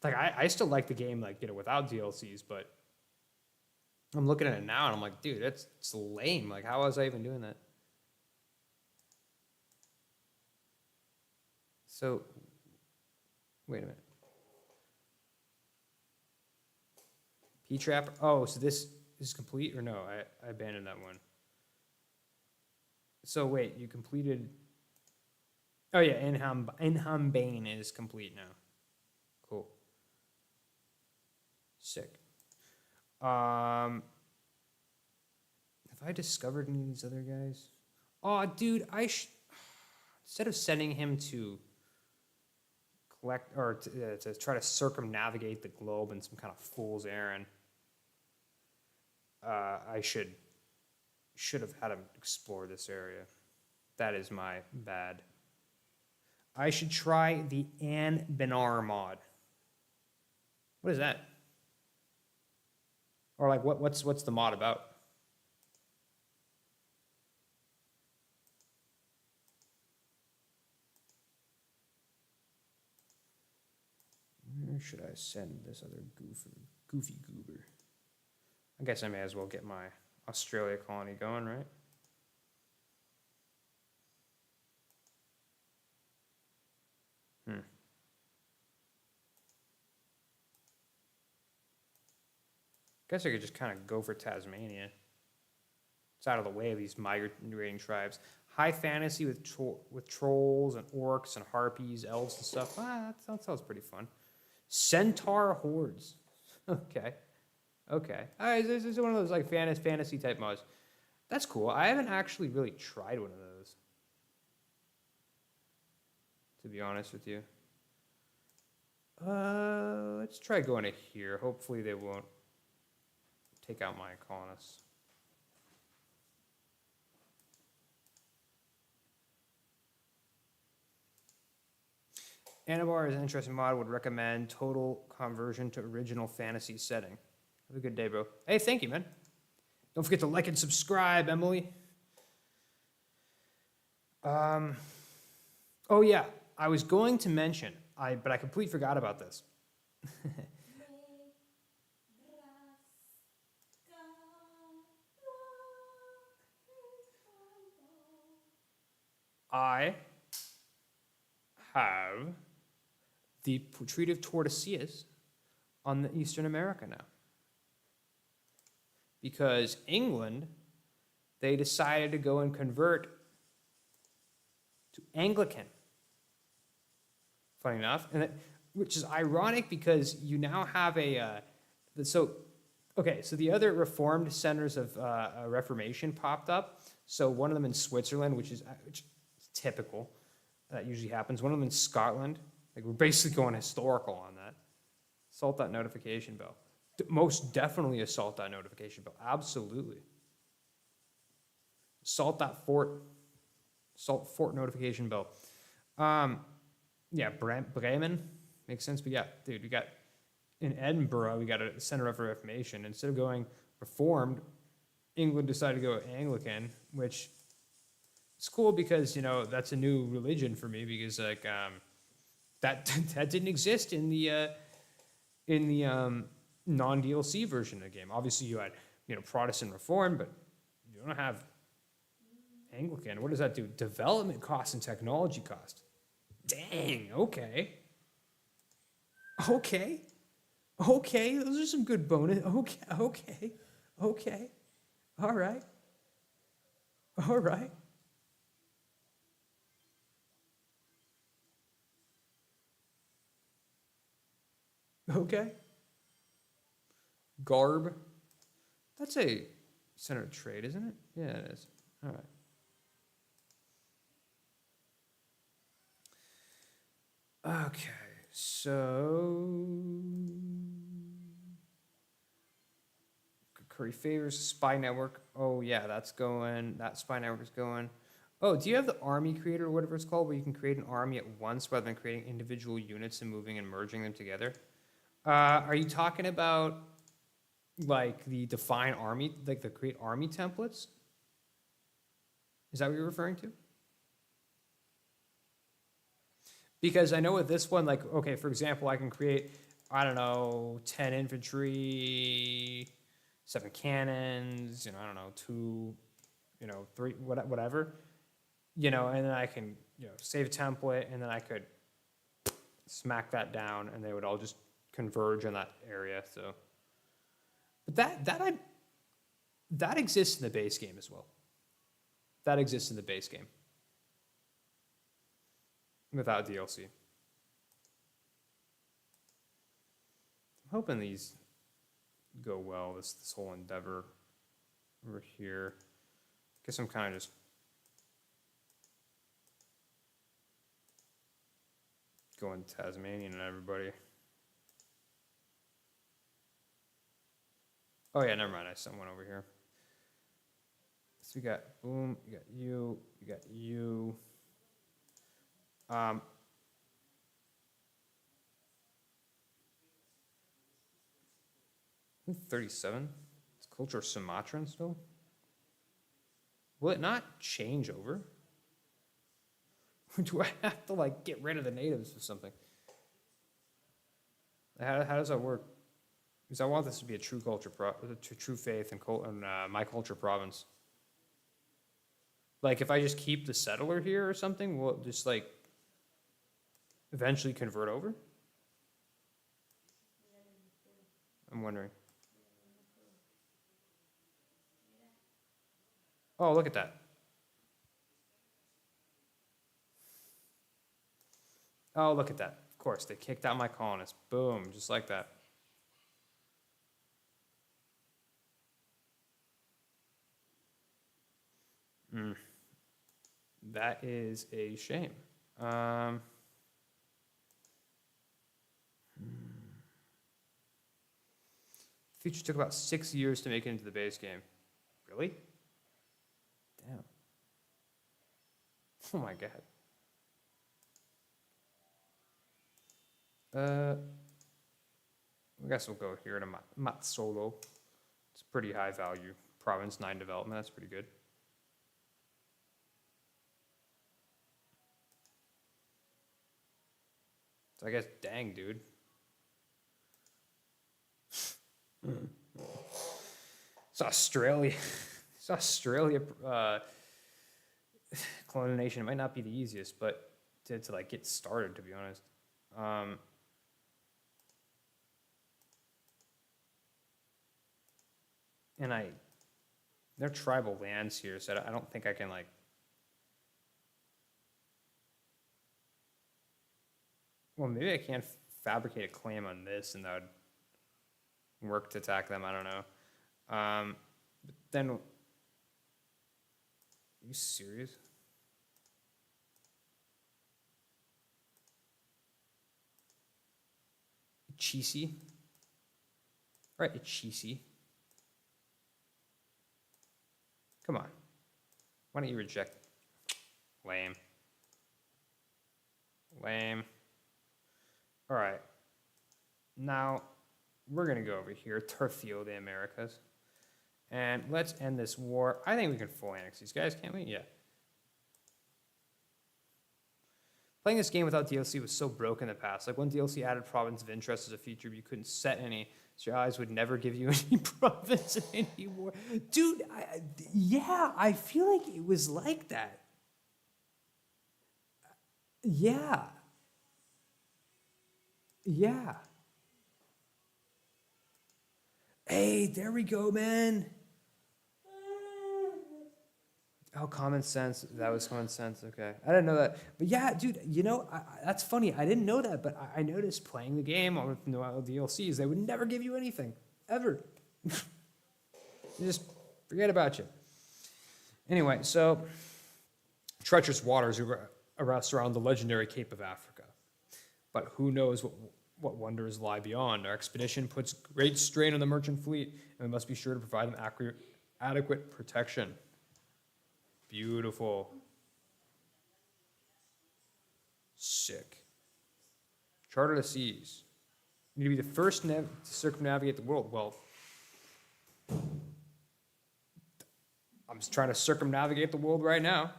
like I still like the game, like, without DLCs, but I'm looking at it now and I'm like, dude, it's lame. Like, how was I even doing that? So, wait a minute. P-Trap. Oh, so this is complete or no? I abandoned that one. So wait, you completed. Oh yeah, Inham is complete now. Cool. Sick. Have I discovered any of these other guys? Oh, dude, instead of sending him to collect or to try to circumnavigate the globe in some kind of fool's errand, I should have had him explore this area. That is my bad. I should try the An Benar mod. What is that? Or like what's the mod about? Where should I send this other goofy goober? I guess I may as well get my Australia colony going, right? Guess I could just kind of go for Tasmania. It's out of the way of these migrating tribes. High fantasy with trolls and orcs and harpies, elves and stuff. That sounds pretty fun. Centaur hordes. Okay. Okay. This is one of those like fantasy type mods. That's cool. I haven't actually really tried one of those, to be honest with you. Let's try going to here. Hopefully they won't take out my colonists. Anabar is an interesting mod. Would recommend total conversion to original fantasy setting. Have a good day, bro. Hey, thank you, man. Don't forget to like and subscribe, Emily. Oh yeah, I was going to mention, but I completely forgot about this. I have the Treaty of Tordesillas on the Eastern America now. Because England, they decided to go and convert to Anglican. Funny enough, which is ironic because you now have so the other Reformed centers of Reformation popped up. So one of them in Switzerland, which is typical. That usually happens. One of them in Scotland. Like, we're basically going historical on that. Assault that notification bell. Most definitely assault that notification bell. Absolutely. Assault that fort. Assault fort notification bell. Yeah, Bremen makes sense. But yeah, dude, we got in Edinburgh, we got a center of Reformation. Instead of going Reformed, England decided to go Anglican, which is cool because, you know, that's a new religion for me because like that didn't exist in the non-DLC version of the game. Obviously, you had, you know, Protestant Reform, but you don't have Anglican. What does that do? Development cost and technology cost. Dang. Okay. Okay. Okay. Those are some good bonus. Okay. Okay. Okay. All right. All right. Okay. Garb. That's a center of trade, isn't it? Yeah, it is. All right. Okay, so curry favors spy network. Oh yeah, that's going. That spy network is going. Oh, do you have the army creator or whatever it's called, where you can create an army at once rather than creating individual units and moving and merging them together? Are you talking about like the define army, like the create army templates? Is that what you're referring to? Because I know with this one, like, okay, for example, I can create, I don't know, 10 infantry, 7 cannons, you know, I don't know, 2, you know, 3, whatever, you know, and then I can, you know, save a template, and then I could smack that down, and they would all just converge in that area. So, but that exists in the base game as well. That exists in the base game without DLC. I'm hoping these go well, this whole endeavor over here. Guess I'm kind of just going Tasmanian and everybody. Oh yeah, never mind, I sent one over here. So we got, boom, you got you, you got you. 37. Culture Sumatran still? Will it not change over? Do I have to like get rid of the natives or something? How does that work? Because I want this to be a true culture, true faith and my culture province. Like if I just keep the settler here or something, will it just like eventually convert over? I'm wondering. Oh, look at that. Oh, look at that. Of course, they kicked out my colonists. Boom, just like that. That is a shame. Feature took about 6 years to make it into the base game. Really? Damn. Oh my god. I guess we'll go here to Matsolo. It's a pretty high value province, 9 development. That's pretty good. So I guess, dang, dude. It's Australia. It's Australia. Colonial nation. It might not be the easiest, but to like get started, to be honest. And they're tribal lands here, so I don't think I can like. Well, maybe I can fabricate a claim on this, and that would work to attack them. I don't know. But then, are you serious? Cheesy. Right, it's cheesy. Come on. Why don't you reject? Lame. Lame. All right. Now, we're going to go over here, Tercio de Americas. And let's end this war. I think we can full annex these guys, can't we? Yeah. Playing this game without DLC was so broken in the past. Like, when DLC added province of interest as a feature, but you couldn't set any, so your allies would never give you any province anymore. Dude, yeah, I feel like it was like that. Yeah. Yeah. Hey, there we go, man. Oh, common sense. That was common sense. Okay. I didn't know that. But yeah, dude, you know, that's funny. I didn't know that, but I noticed playing the game with no DLCs, they would never give you anything. Ever. You just forget about you. Anyway, so treacherous waters around the legendary Cape of Africa. But who knows what wonders lie beyond. Our expedition puts great strain on the merchant fleet, and we must be sure to provide them adequate protection. Beautiful. Sick. Charter the seas. You need to be the first to circumnavigate the world. Well, I'm just trying to circumnavigate the world right now.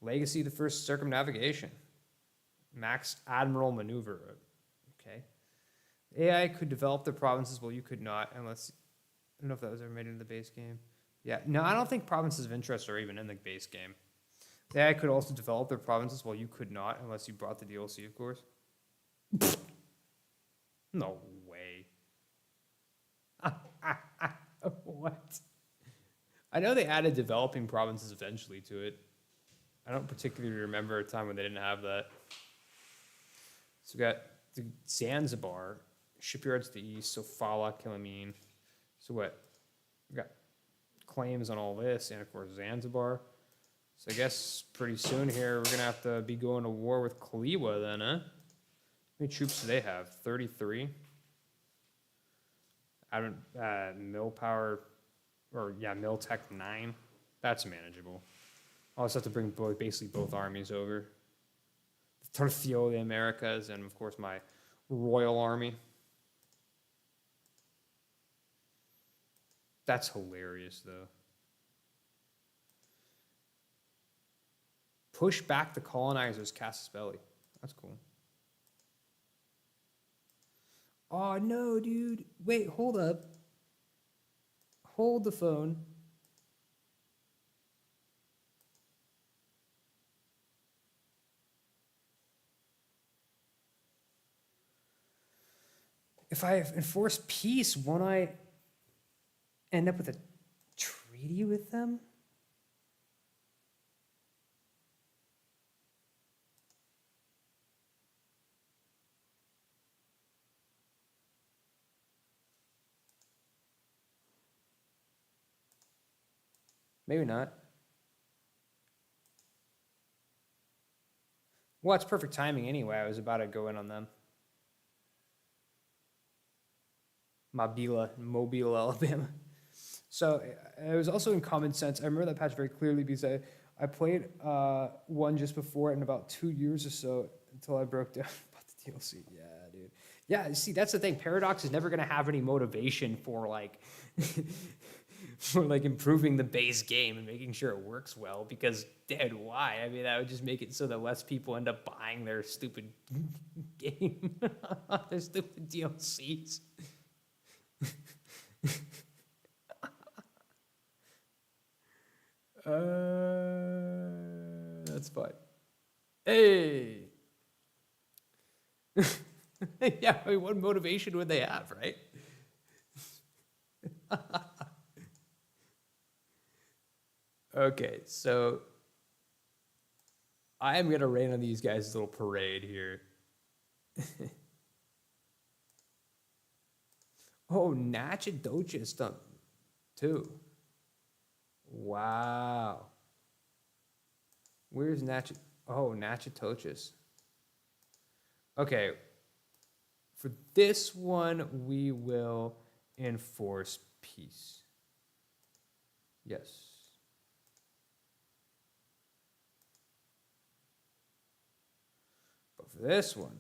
Legacy, the first circumnavigation. Max Admiral Maneuver. Okay. AI could develop the provinces, well, you could not, unless, I don't know if that was ever made into the base game. Yeah, no, I don't think provinces of interest are even in the base game. The AI could also develop their provinces, well, you could not, unless you bought the DLC, of course. No way. What? I know they added developing provinces eventually to it. I don't particularly remember a time when they didn't have that. So we got the Zanzibar, shipyards to the east, Sofala, Kilimine. So what? We got claims on all this, and of course Zanzibar. So I guess pretty soon here we're gonna have to be going to war with Kaliwa then, huh? How many troops do they have? 33. I don't mill power, or yeah, mill tech 9. That's manageable. I'll just have to bring basically both armies over. The Tercio de Americas, and of course my Royal Army. That's hilarious, though. Push back the colonizers' casus belli. That's cool. Oh, no, dude. Wait, hold up. Hold the phone. If I enforce peace, won't I end up with a treaty with them? Maybe not. Well, it's perfect timing anyway. I was about to go in on them. Mobile, Alabama. So it was also in Common Sense. I remember that patch very clearly because I played one just before it in about 2 years or so until I broke down about the DLC. Yeah, dude. Yeah, see, that's the thing. Paradox is never going to have any motivation for like for like improving the base game and making sure it works well because, dude, why? I mean, that would just make it so that less people end up buying their stupid game, their stupid DLCs. That's fine. Hey. Yeah, I mean, what motivation would they have, right? Okay, so I am gonna rain on these guys' little parade here. Oh, Natchadoches done too. Wow. Where's Natchat? Oh, Natchatoches. Okay. For this one, we will enforce peace. Yes. But for this one,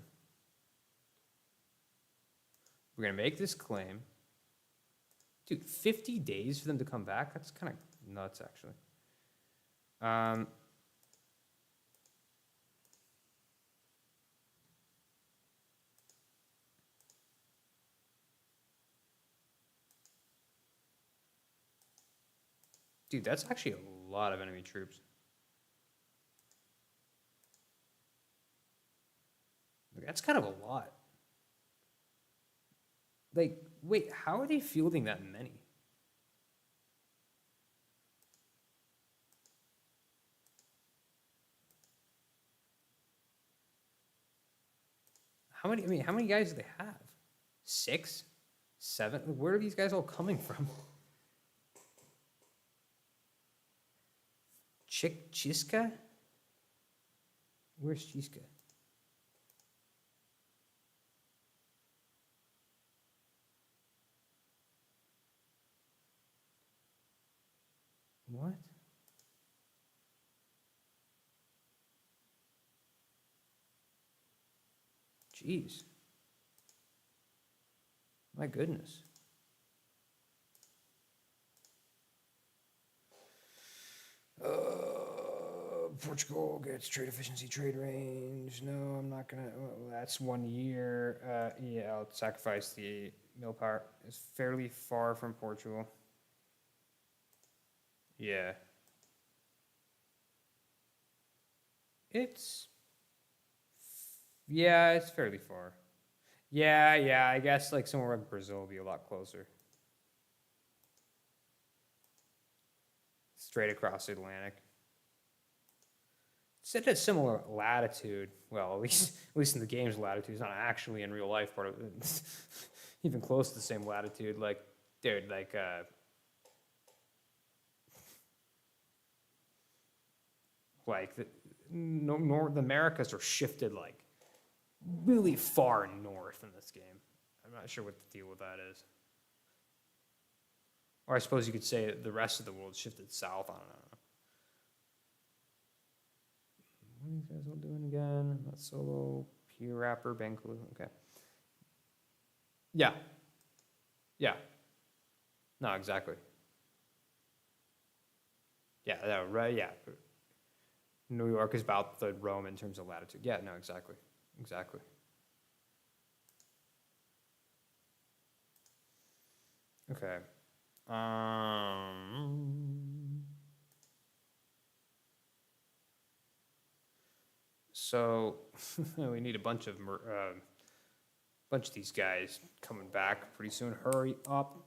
we're going to make this claim. Dude, 50 days for them to come back? That's kind of nuts, actually. Dude, that's actually a lot of enemy troops. That's kind of a lot. Like, wait, how are they fielding that many? How many guys do they have? 6? 7? Where are these guys all coming from? Chiska? Where's Chiska? What? Jeez. My goodness. Portugal gets trade efficiency, trade range. No, I'm not gonna. Well, that's 1 year. Yeah, I'll sacrifice the mill power. It's fairly far from Portugal. Yeah. Yeah, it's fairly far. Yeah, I guess like somewhere like Brazil would be a lot closer. Straight across the Atlantic. It's at a similar latitude. Well, at least in the game's latitude. It's not actually in real life part of it. Even close to the same latitude. Like, dude, like the North Americas are shifted like really far north in this game. I'm not sure what the deal with that is. Or I suppose you could say the rest of the world shifted south. I don't know. What are these guys all doing again? Not solo, Peer Rapper, Bankaloo. Okay. Yeah. No, exactly. Yeah, right. Yeah, New York is about the Rome in terms of latitude. Yeah, no, exactly, exactly. Okay. So we need a bunch of these guys coming back pretty soon. Hurry up,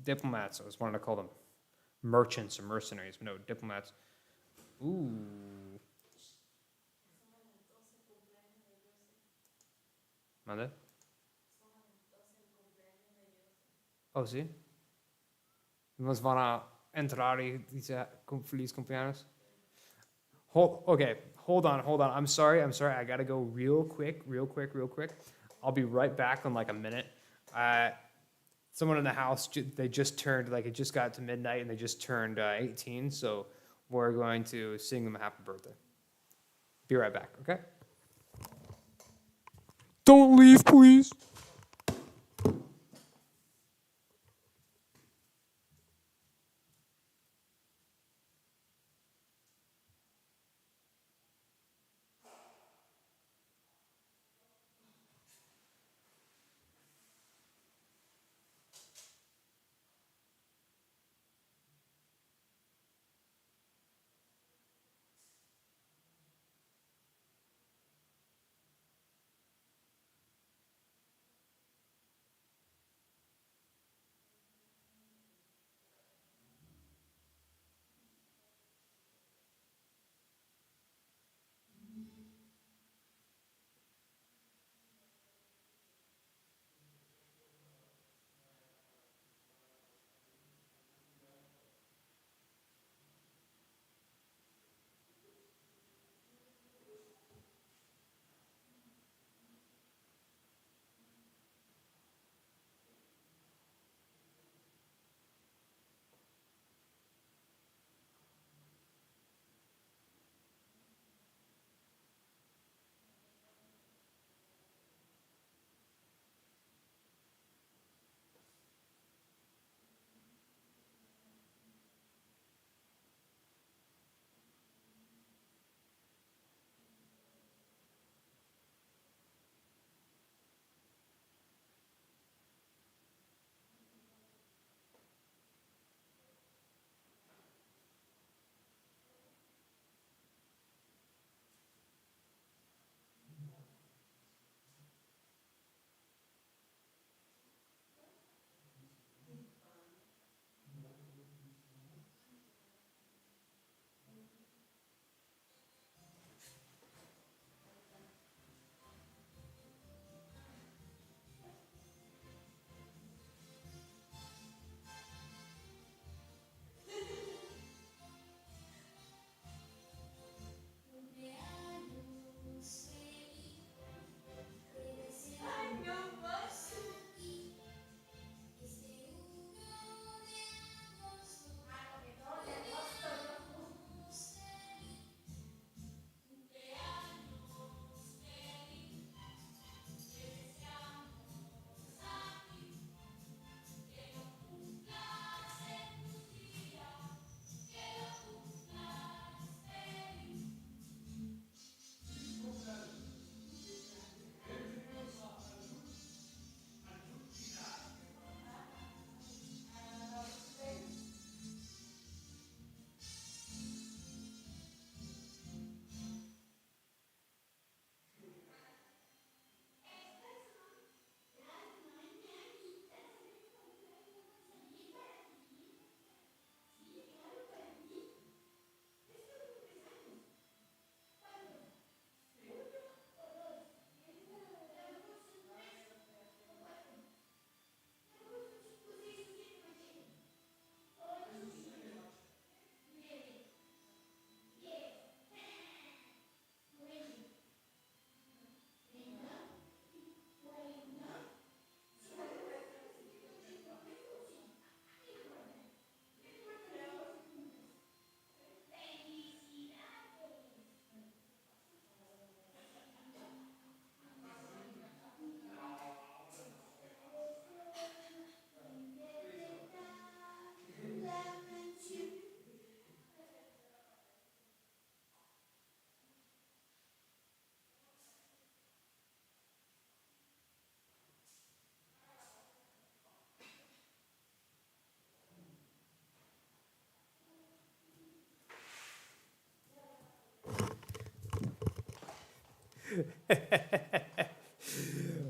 diplomats. I was wanting to call them merchants or mercenaries, but no, diplomats. Ooh. ¿Mande? Oh, sí. Nos van a entrar y dice feliz cumpleaños. Okay, hold on. I'm sorry. I gotta go real quick. I'll be right back in like a minute. Uh, Someone in the house, they just turned, like it just got to midnight and they just turned 18, so we're going to sing them a happy birthday. Be right back, okay? Don't leave, please.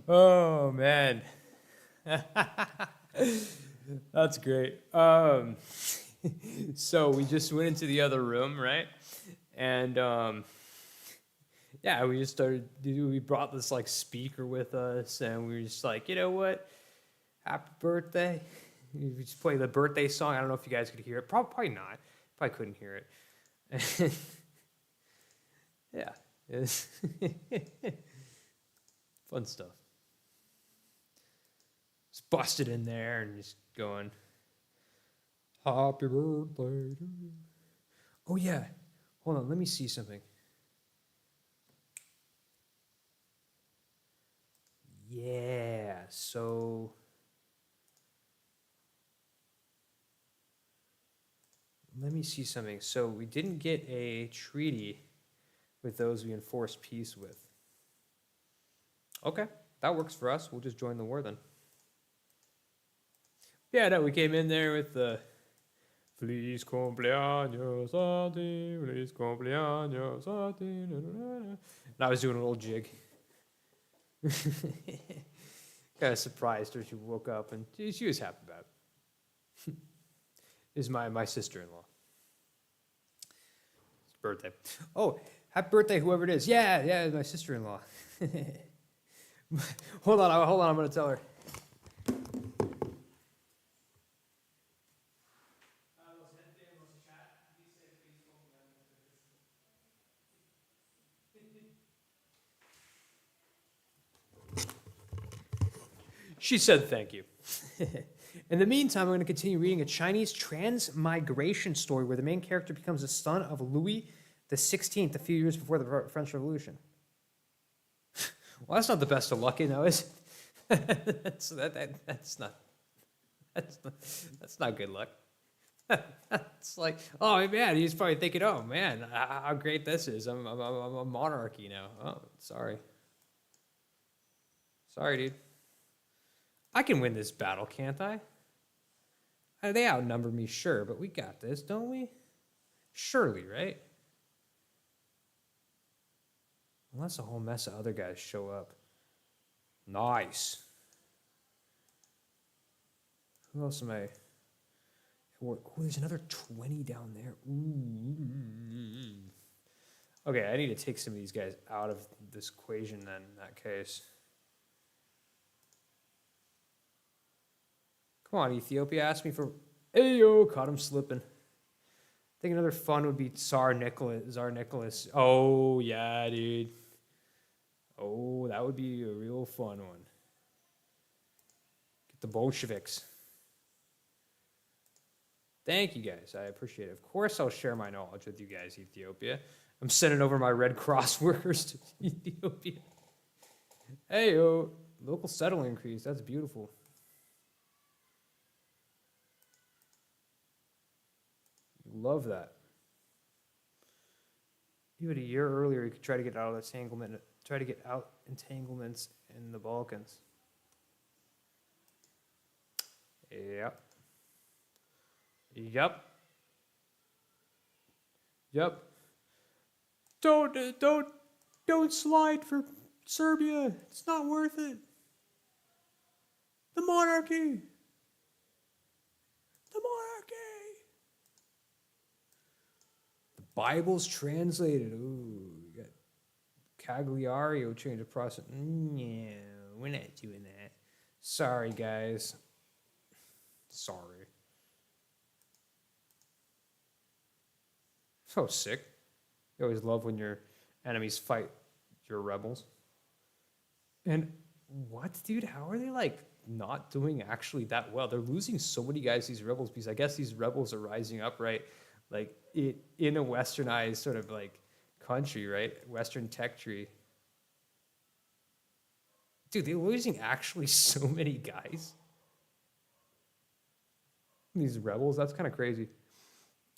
Oh man. That's great. So we just went into the other room, right? And yeah, we just started. We brought this like speaker with us, and we were just like, you know what? Happy birthday. We just play the birthday song. I don't know if you guys could hear it. Probably not. Probably couldn't hear it. Yeah, it's fun stuff. Just busted in there and just going, happy birthday to you. Oh yeah, hold on, let me see something. Yeah, so let me see something. So we didn't get a treaty with those we enforced peace with. Okay, that works for us. We'll just join the war then. Yeah, no, we came in there with the Feliz cumpleaños a ti, feliz cumpleaños a ti. And I was doing a little jig. Kind of surprised her. She woke up and she was happy about it. This is my sister-in-law. It's birthday. Oh, happy birthday, whoever it is. Yeah, my sister-in-law. Hold on, I'm going to tell her. She said thank you. In the meantime, I'm going to continue reading a Chinese transmigration story where the main character becomes the son of Louis XVI a few years before the French Revolution. Well, that's not the best of luck, you know, is it? That's not good luck. It's like, oh man, he's probably thinking, oh man, how great this is. I'm a monarchy now. Oh, sorry, dude. I can win this battle, can't I? They outnumber me, sure, but we got this, don't we? Surely, right? Unless a whole mess of other guys show up. Nice. Who else am I? Oh, there's another 20 down there. Ooh. Okay, I need to take some of these guys out of this equation then, in that case. Come on, Ethiopia asked me for... Ayo, caught him slipping. I think another fun would be Tsar Nicholas. Oh, yeah, dude. Oh, that would be a real fun one. Get the Bolsheviks. Thank you, guys. I appreciate it. Of course, I'll share my knowledge with you guys, Ethiopia. I'm sending over my Red Cross workers to Ethiopia. Ayo, local settlement increase. That's beautiful. Love that. Even a year earlier, you could try to get out of entanglement. Try to get out entanglements in the Balkans. Yep. Don't slide for Serbia. It's not worth it. The monarchy. Bible's translated. Ooh, we got Cagliario change of process. No, we're not doing that. Sorry, guys. Sorry. So sick. You always love when your enemies fight your rebels. And what, dude? How are they like not doing actually that well? They're losing so many guys, these rebels, because I guess these rebels are rising up, right? Like in a westernized sort of like country, right? Western tech tree. Dude, they're losing actually so many guys. These rebels, that's kind of crazy.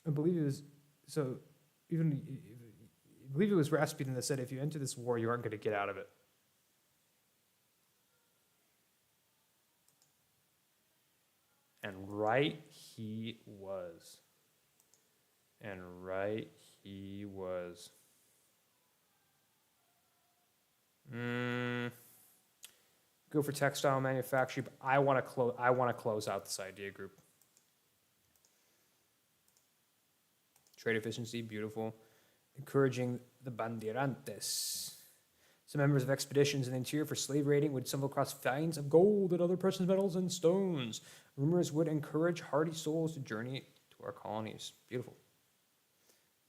I believe it was Rasputin that said, if you enter this war, you aren't going to get out of it. And right he was. Go for textile manufacturing, but I want to close out this idea group. Trade efficiency, beautiful. Encouraging the bandeirantes. Some members of expeditions in the interior for slave raiding would stumble across finds of gold and other precious metals and stones. Rumors would encourage hardy souls to journey to our colonies. Beautiful.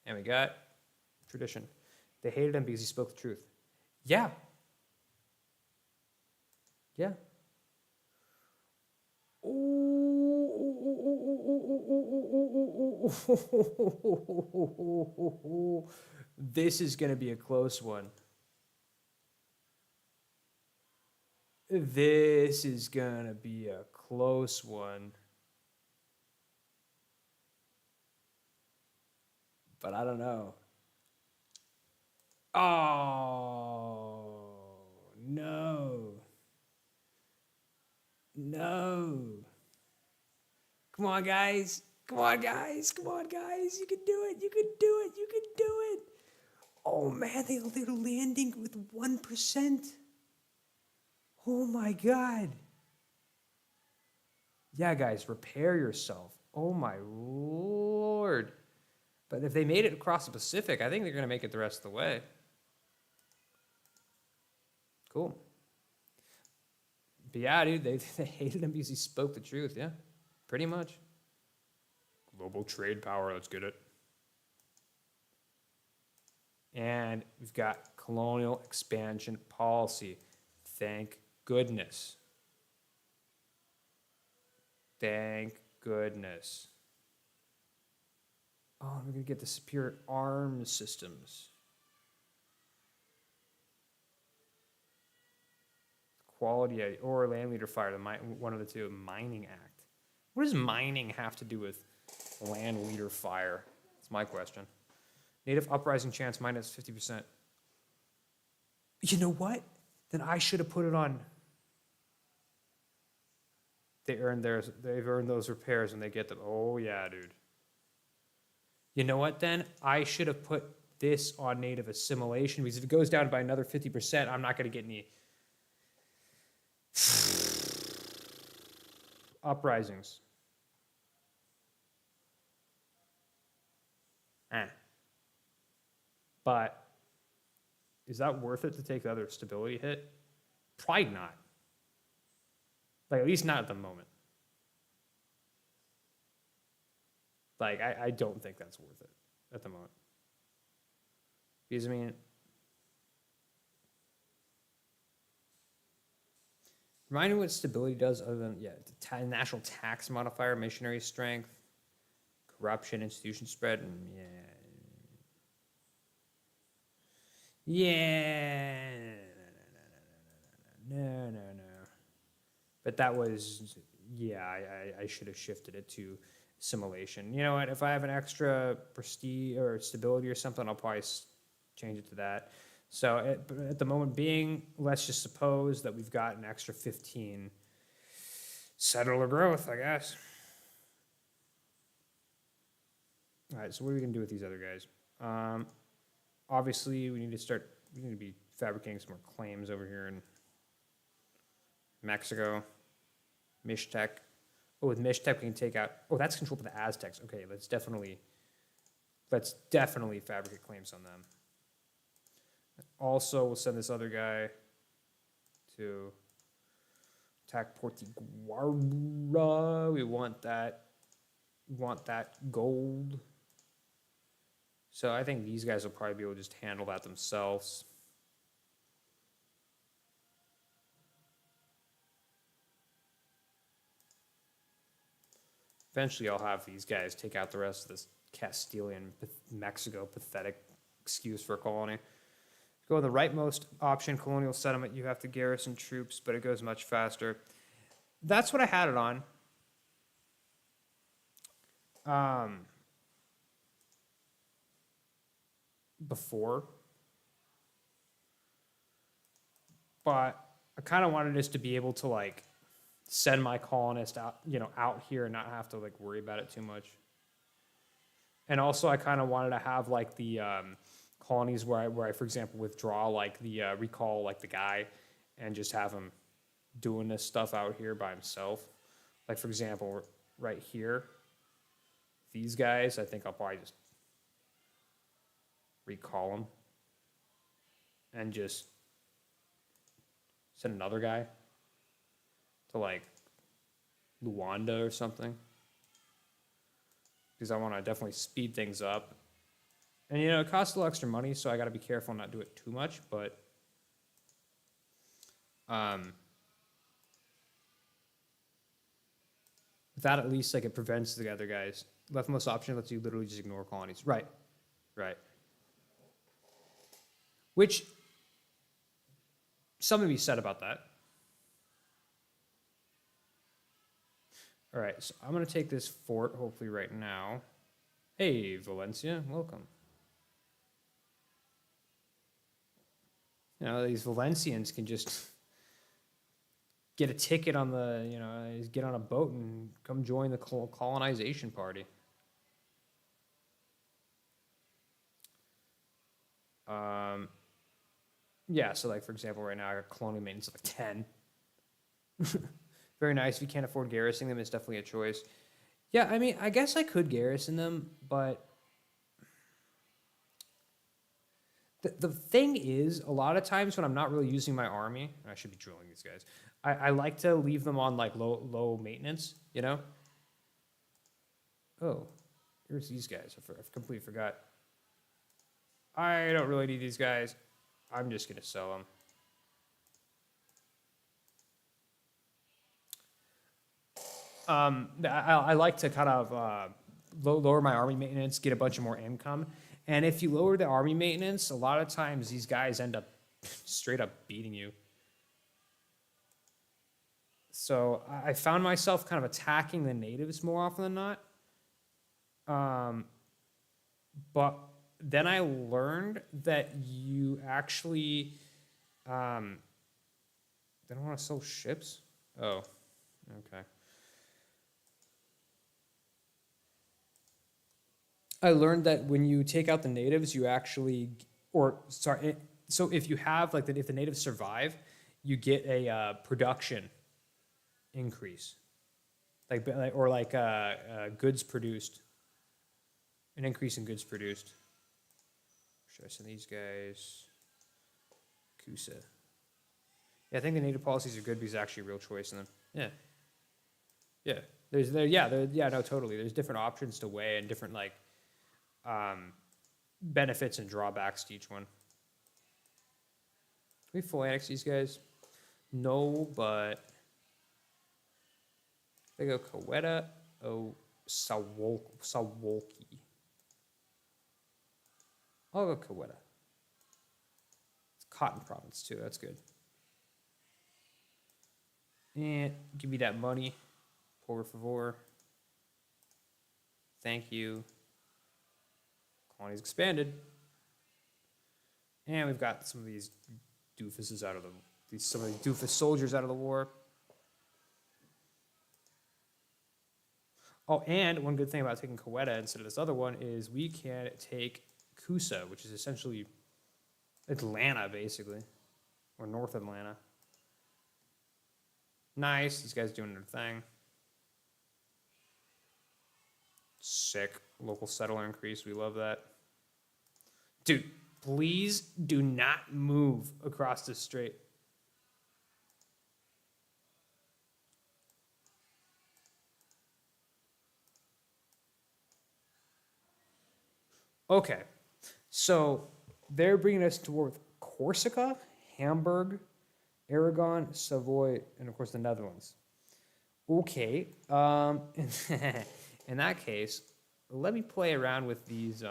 And we got tradition. They hated him because he spoke the truth. Yeah. Yeah. This is going to be a close one. This is going to be a close one. But I don't know. Oh, no. No. Come on, guys. Come on, guys. Come on, guys. You can do it. You can do it. You can do it. Oh, man, they're landing with 1%. Oh, my God. Yeah, guys, repair yourself. Oh, my Lord. But if they made it across the Pacific, I think they're going to make it the rest of the way. Cool. But yeah, dude, they hated him because he spoke the truth, yeah. Pretty much. Global trade power, let's get it. And we've got colonial expansion policy. Thank goodness. Thank goodness. Oh, we're going to get the superior arms systems. Quality or land leader fire, one of the two, mining act. What does mining have to do with land leader fire? That's my question. Native uprising chance minus 50%. You know what? Then I should have put it on. They've earned those repairs when they get them. Oh yeah, dude. You know what then? I should have put this on native assimilation because if it goes down by another 50%, I'm not going to get any uprisings. But is that worth it to take the other stability hit? Probably not. Like, at least not at the moment. Like, I don't think that's worth it at the moment. Because, I mean, remind me what stability does other than, yeah, the national tax modifier, missionary strength, corruption, institution spread, and yeah. Yeah. No. But that was, yeah, I should have shifted it to assimilation. You know what? If I have an extra prestige or stability or something, I'll probably change it to that. So at the moment being, let's just suppose that we've got an extra 15 settler growth, I guess. All right, so what are we going to do with these other guys? Obviously, we need to be fabricating some more claims over here in Mexico. Mixtec. Oh, with Mixtec we can take out, oh, that's controlled by the Aztecs. Okay, let's definitely fabricate claims on them. Also, we'll send this other guy to attack Portugal. We want that gold. So I think these guys will probably be able to just handle that themselves. Eventually I'll have these guys take out the rest of this Castilian Mexico pathetic excuse for a colony. Go with the rightmost option, colonial settlement. You have to garrison troops, but it goes much faster. That's what I had it on. Before. But I kind of wanted us to be able to, like, send my colonist out, out here and not have to, like, worry about it too much. And also I kind of wanted to have, like, the colonies where I, for example, withdraw like the recall like the guy, and just have him doing this stuff out here by himself. Like for example, right here, these guys, I think I'll probably just recall them and just send another guy to like Luanda or something, because I want to definitely speed things up. And you know, it costs a little extra money, so I got to be careful and not do it too much. But with that, at least like it prevents the other guys. Leftmost option lets you literally just ignore colonies. Right, right. Which something to be said about that. All right, so I'm going to take this fort, hopefully right now. Hey, Valencia, welcome. You know, these Valencians can just get a ticket on the, you know, get on a boat and come join the colonization party. Yeah, so like, for example, right now I got colonial maintenance of like 10. Very nice. If you can't afford garrisoning them, it's definitely a choice. Yeah, I mean, I guess I could garrison them, but the thing is, a lot of times when I'm not really using my army, I should be drilling these guys, I like to leave them on like low maintenance, you know? Oh, here's these guys. I've completely forgot. I don't really need these guys. I'm just going to sell them. I like to kind of lower my army maintenance, get a bunch of more income. And if you lower the army maintenance, a lot of times these guys end up straight up beating you. So I found myself kind of attacking the natives more often than not. But then I learned that you actually, they don't want to sell ships? Oh, okay. I learned that when you take out the natives, you actually, so if you have, like, if the natives survive, you get a production increase. Goods produced. An increase in goods produced. Should I send these guys? Kusa. Yeah, I think the native policies are good because it's actually a real choice in them. Yeah. Yeah. No, totally. There's different options to weigh and different, like, benefits and drawbacks to each one. Can we full annex these guys? No, but they go Quetta. Oh, Sawolki. I'll go Quetta. It's cotton province too. That's good. And give me that money, por favor. Thank you. Colonies expanded. And we've got some of these doofuses out of some of these doofus soldiers out of the war. Oh, and one good thing about taking Quetta instead of this other one is we can take Kusa, which is essentially Atlanta, basically, or North Atlanta. Nice, these guys doing their thing. Sick. Local settler increase, we love that. Dude, please do not move across this strait. Okay, so they're bringing us toward Corsica, Hamburg, Aragon, Savoy, and of course the Netherlands. Okay, in that case, let me play around with these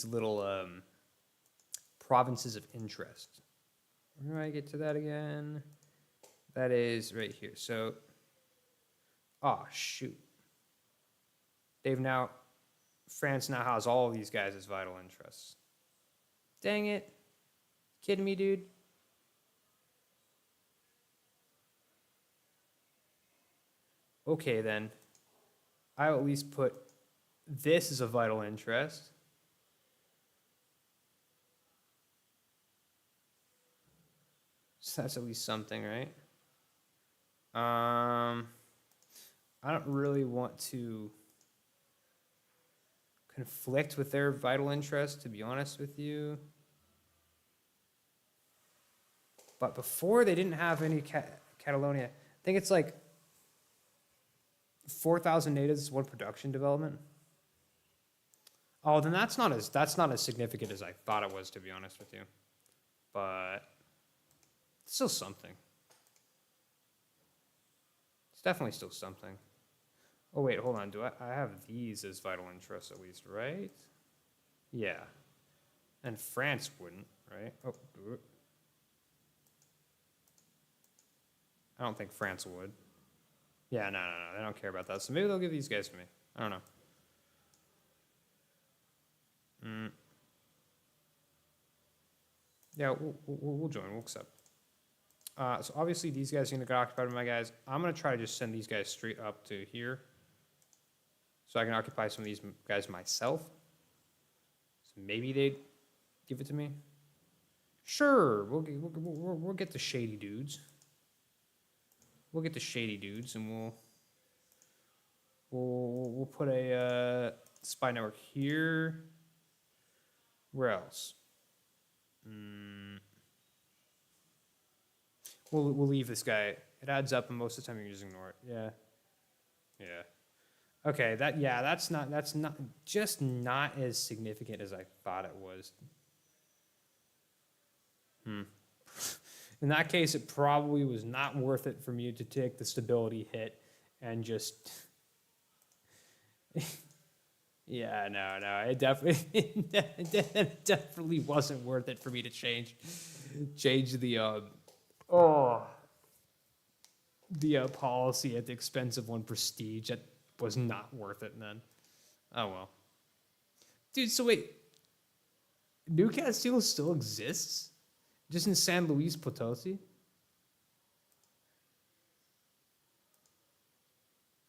little provinces of interest. Where do I get to that again? That is right here. So, oh shoot. France now has all of these guys as vital interests. Dang it. Kidding me, dude? Okay, then. I'll at least put This is a vital interest. So that's at least something, right? I don't really want to conflict with their vital interest, to be honest with you. But before they didn't have any Catalonia. I think it's like 4,000 natives, one production development. Oh, then that's not as significant as I thought it was, to be honest with you. But it's still something. It's definitely still something. Oh wait, hold on. Do I have these as vital interests at least, right? Yeah. And France wouldn't, right? Oh, I don't think France would. Yeah, no, they don't care about that. So maybe they'll give these guys to me. I don't know. Yeah, we'll join. We'll accept. So obviously these guys are going to get occupied by my guys. I'm going to try to just send these guys straight up to here, so I can occupy some of these guys myself. So maybe they'd give it to me. Sure, we'll get the shady dudes. We'll get the shady dudes, and we'll put a spy network here. Where else? We'll leave this guy. It adds up, and most of the time you can just ignore it. Yeah. Okay. That's not just not as significant as I thought it was. In that case, it probably was not worth it for me to take the stability hit and just. Yeah, no, it definitely wasn't worth it for me to change the policy at the expense of one prestige. That was not worth it, then. Oh well, dude. So wait, New Castile still exists, just in San Luis Potosi?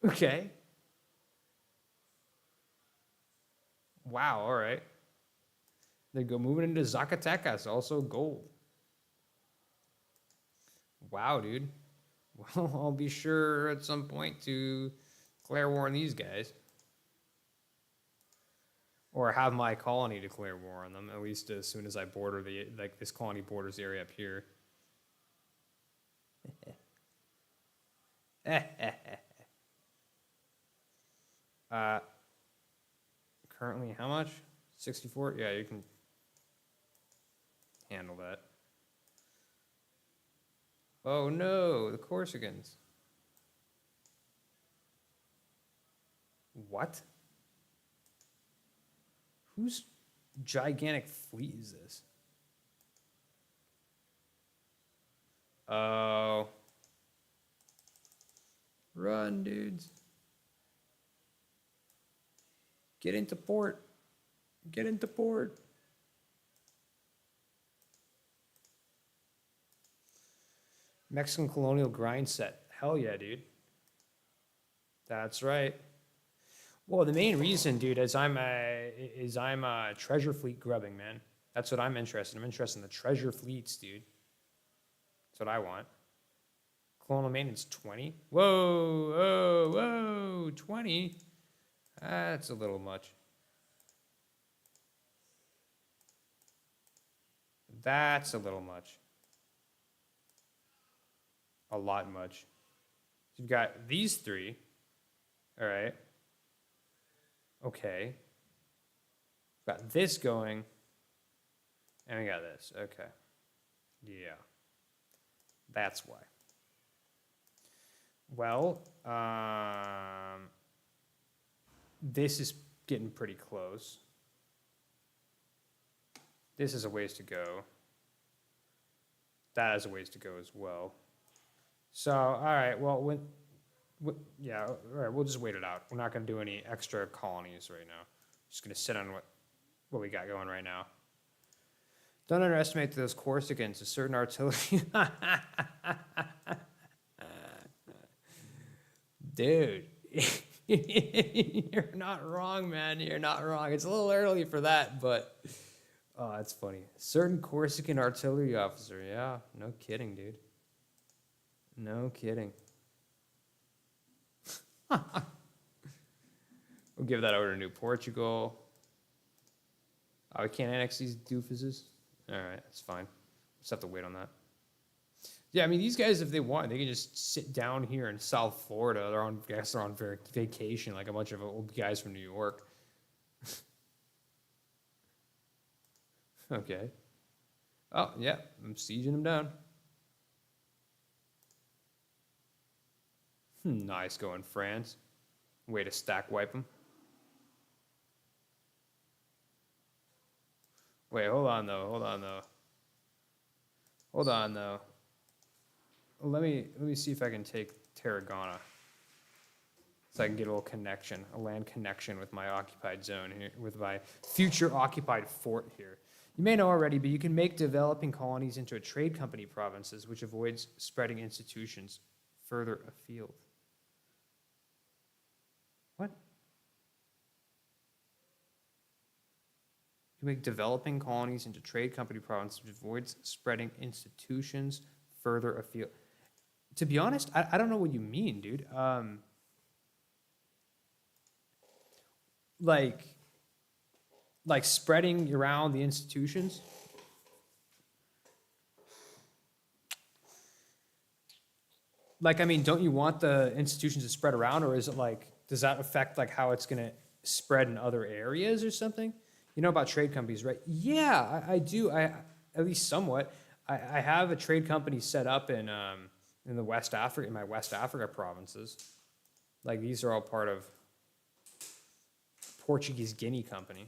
Okay. Wow, all right. They go moving into Zacatecas, also gold. Wow, dude. Well, I'll be sure at some point to declare war on these guys. Or have my colony declare war on them, at least as soon as I border this colony borders the area up here. Currently, how much? 64? Yeah, you can handle that. Oh no, the Corsicans. What? Whose gigantic fleet is this? Oh. Run, dudes. Get into port. Get into port. Mexican colonial grind set. Hell yeah, dude. That's right. Well, the main reason, dude, is I'm a treasure fleet grubbing, man. That's what I'm interested in. I'm interested in the treasure fleets, dude. That's what I want. Colonial maintenance 20. Whoa, 20. That's a little much. That's a little much. A lot much. So you've got these three. All right. Okay. Got this going. And we got this. Okay. Yeah. That's why. Well, this is getting pretty close. This is a ways to go. That is a ways to go as well. So, all right, well, yeah, all right, we'll just wait it out. We're not going to do any extra colonies right now. Just going to sit on what we got going right now. Don't underestimate those Corsicans. A certain artillery. Dude. You're not wrong, man. You're not wrong. It's a little early for that, but oh, that's funny. Certain Corsican artillery officer. Yeah, no kidding, dude. No kidding. We'll give that over to New Portugal. Oh, we can't annex these doofuses? All right, that's fine. Just have to wait on that. Yeah, I mean, these guys, if they want, they can just sit down here in South Florida. I guess they're on vacation, like a bunch of old guys from New York. Okay. Oh, yeah, I'm sieging them down. Nice going, France. Way to stack wipe them. Wait, hold on though. Let me see if I can take Tarragona, so I can get a little connection, a land connection with my occupied zone here, with my future occupied fort here. You may know already, but you can make developing colonies into a trade company provinces, which avoids spreading institutions further afield. What? You make developing colonies into trade company provinces, which avoids spreading institutions further afield. To be honest, I don't know what you mean, dude. Like spreading around the institutions. Like, I mean, don't you want the institutions to spread around, or is it like, does that affect like how it's gonna spread in other areas or something? You know about trade companies, right? Yeah, I do. At least somewhat. I have a trade company set up in the West Africa, in my West Africa provinces. Like, these are all part of Portuguese Guinea Company.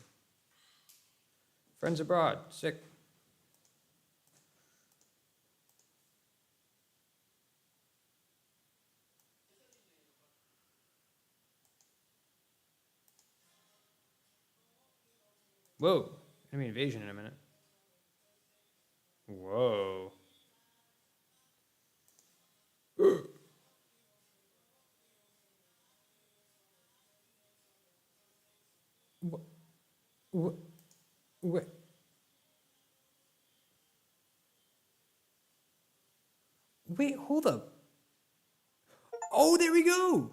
Friends abroad, sick. Whoa, enemy invasion in a minute. Whoa. What? Wait, hold up. Oh, there we go.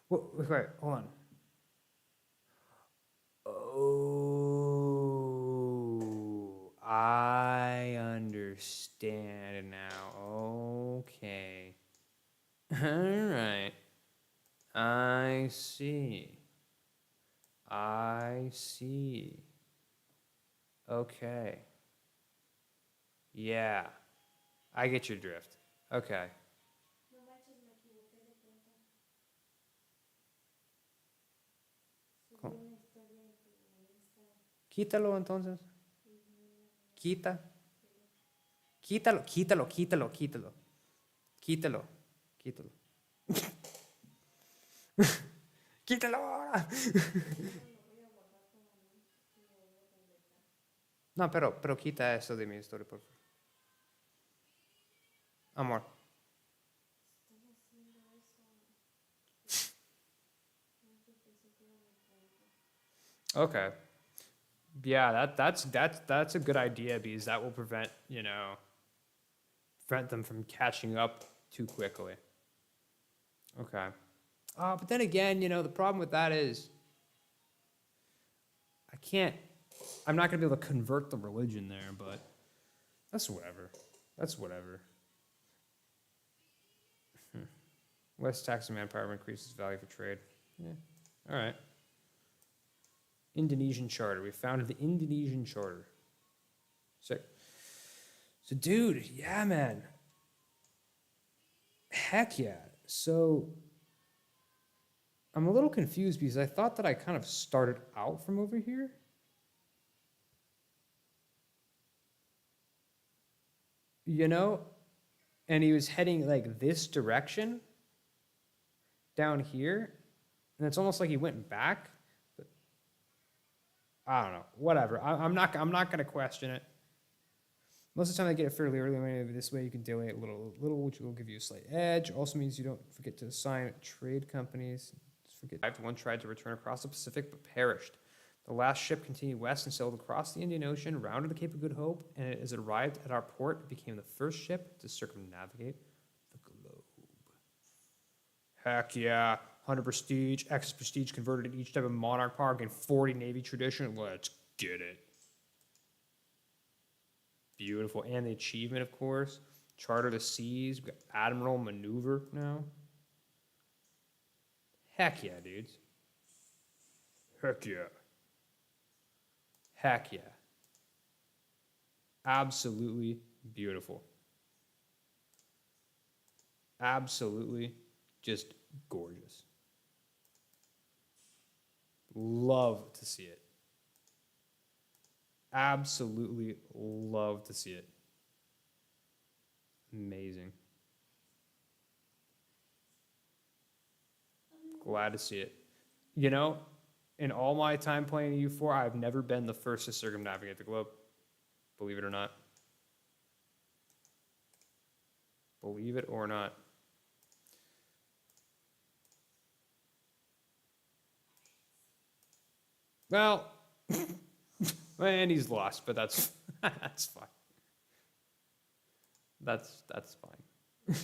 Wait, hold on. Oh, I understand now. Okay. All right. I see. Okay. Yeah. I get your drift. Okay. Quítalo entonces. Quítalo. Quítalo ahora. No, pero quita eso de mi historia, por favor. Amor. Okay. Yeah, that's a good idea, because that will prevent them from catching up too quickly. Okay. But then again, the problem with that is I'm not going to be able to convert the religion there, but that's whatever. Less tax and manpower increases value for trade. Yeah. All right. Indonesian charter. We founded the Indonesian charter. Sick. So, dude, yeah, man. Heck yeah. So, I'm a little confused, because I thought that I kind of started out from over here. And he was heading like this direction down here. And it's almost like he went back. But I don't know. Whatever. I'm not going to question it. Most of the time I get it fairly early. This way you can delay it a little, which will give you a slight edge. Also means you don't forget to assign trade companies. One tried to return across the Pacific but perished. The last ship continued west and sailed across the Indian Ocean, rounded the Cape of Good Hope, and as it arrived at our port, it became the first ship to circumnavigate the globe. Heck yeah. 100 prestige, X prestige converted each type of monarch power, gained 40 Navy tradition. Let's get it. Beautiful. And the achievement, of course. Charter the Seas. We got Admiral Maneuver now. Heck yeah, dudes. Heck yeah. Heck yeah. Absolutely beautiful. Absolutely just gorgeous. Love to see it. Absolutely love to see it. Amazing. Glad to see it. You know, in all my time playing EU4, I've never been the first to circumnavigate the globe. Believe it or not. Believe it or not. Well, and he's lost, but that's that's fine. That's fine.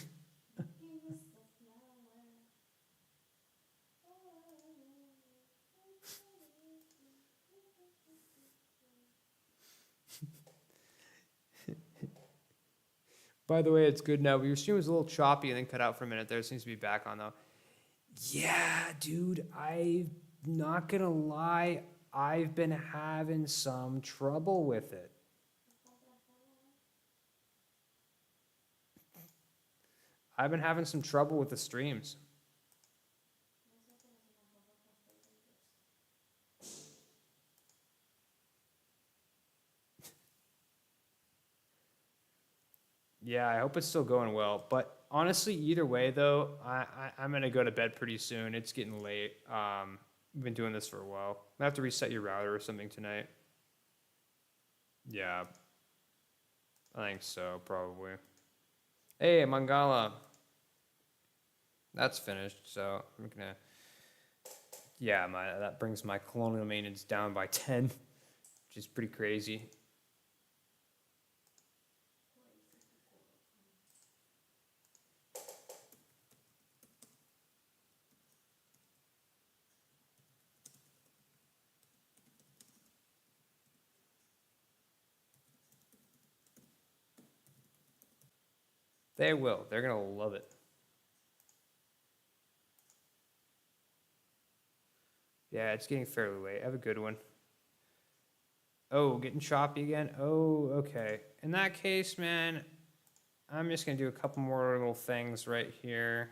By the way, it's good now. Your stream was a little choppy and then cut out for a minute there. It seems to be back on though. Yeah, dude, I'm not gonna lie. I've been having some trouble with it. I've been having some trouble with the streams. Yeah, I hope it's still going well. But honestly, either way, though, I'm going to go to bed pretty soon. It's getting late. We've been doing this for a while. I have to reset your router or something tonight. Yeah. I think so, probably. Hey, Mangala. That's finished, so I'm going to... Yeah, that brings my colonial maintenance down by 10, which is pretty crazy. They will. They're going to love it. Yeah, it's getting fairly late. Have a good one. Oh, getting choppy again? Oh, okay. In that case, man, I'm just going to do a couple more little things right here.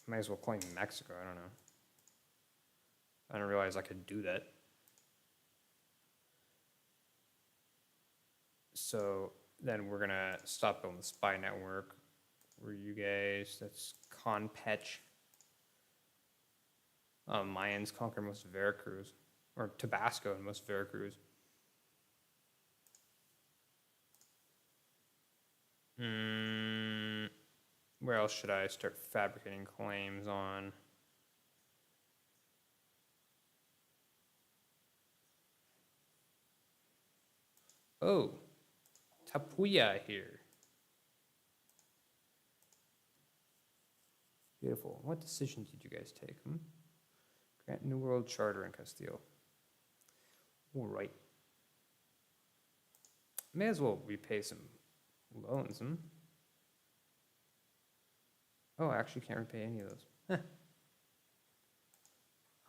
Might as well claim Mexico. I don't know. I didn't realize I could do that. So then we're going to stop building the spy network. Where you guys? That's Conpech. Mayans conquer most of Veracruz. Or Tabasco and most of Veracruz. Where else should I start fabricating claims on? Oh, Tapuya here. Beautiful. What decisions did you guys take? Grant New World Charter in Castile. All right. May as well repay some loans, Oh, I actually can't repay any of those.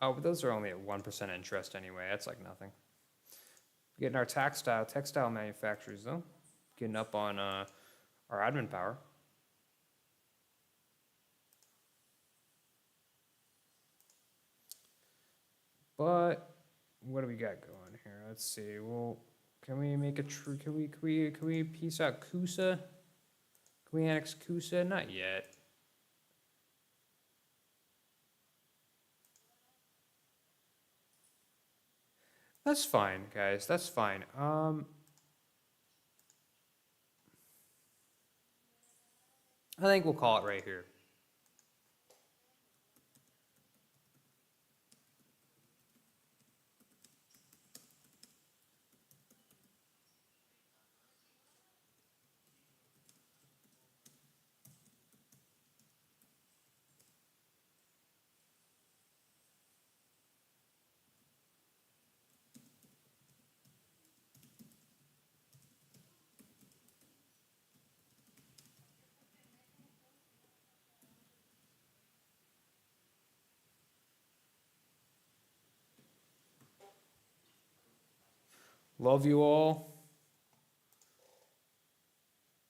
Oh, but those are only at 1% interest anyway. That's like nothing. Getting our textile manufacturers, though. Getting up on our admin power. But what do we got going here? Let's see. Well, can we make a can we piece out Kusa? Can we annex Kusa? Not yet. That's fine, guys. That's fine. I think we'll call it right here. Love you all.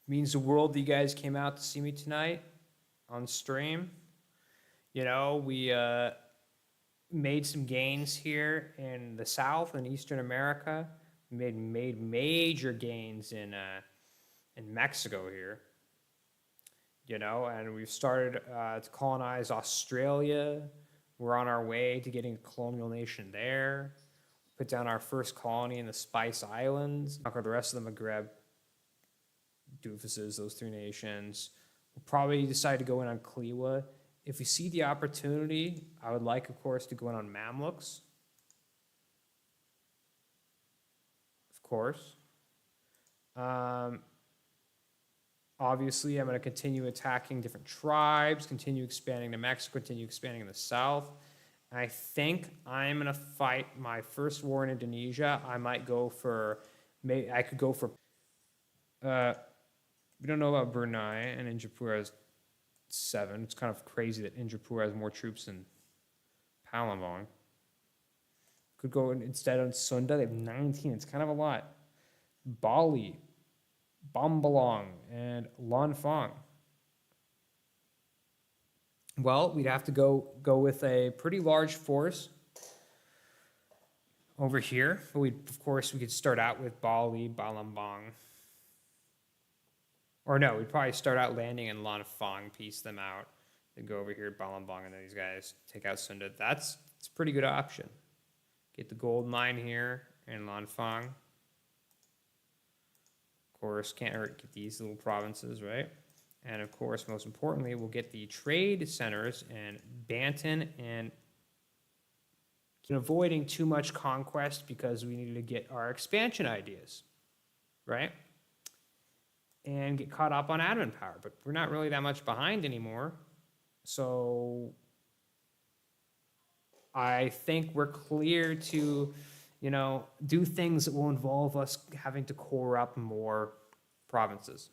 Means the world that you guys came out to see me tonight on stream. You know, we made some gains here in the South and Eastern America. We made major gains in Mexico here. You know, and we've started to colonize Australia. We're on our way to getting a colonial nation there. Put down our first colony in the Spice Islands. Conquer the rest of the Maghreb doofuses, those three nations. We'll probably decide to go in on Kliwa. If we see the opportunity, I would like, of course, to go in on Mamluks. Of course. Obviously, I'm going to continue attacking different tribes, continue expanding to Mexico, continue expanding in the south. I think I'm going to fight my first war in Indonesia. I might go for, I could go for, we don't know about Brunei, and Injapur has 7. It's kind of crazy that Injapur has more troops than Palembang. Could go instead on Sunda, they have 19. It's kind of a lot. Bali, Bambalong, and Lanfang. Well, we'd have to go with a pretty large force over here. But of course, we could start out with Bali, Balambang. Or no, we'd probably start out landing in Lanfang, piece them out, then go over here, Balambang, and then these guys take out Sunda. It's a pretty good option. Get the gold mine here in Lanfang. Of course, can't hurt get these little provinces, right? And of course, most importantly, we'll get the trade centers in Banten and avoiding too much conquest because we needed to get our expansion ideas, right? And get caught up on admin power, but we're not really that much behind anymore. So I think we're clear to, do things that will involve us having to core up more provinces.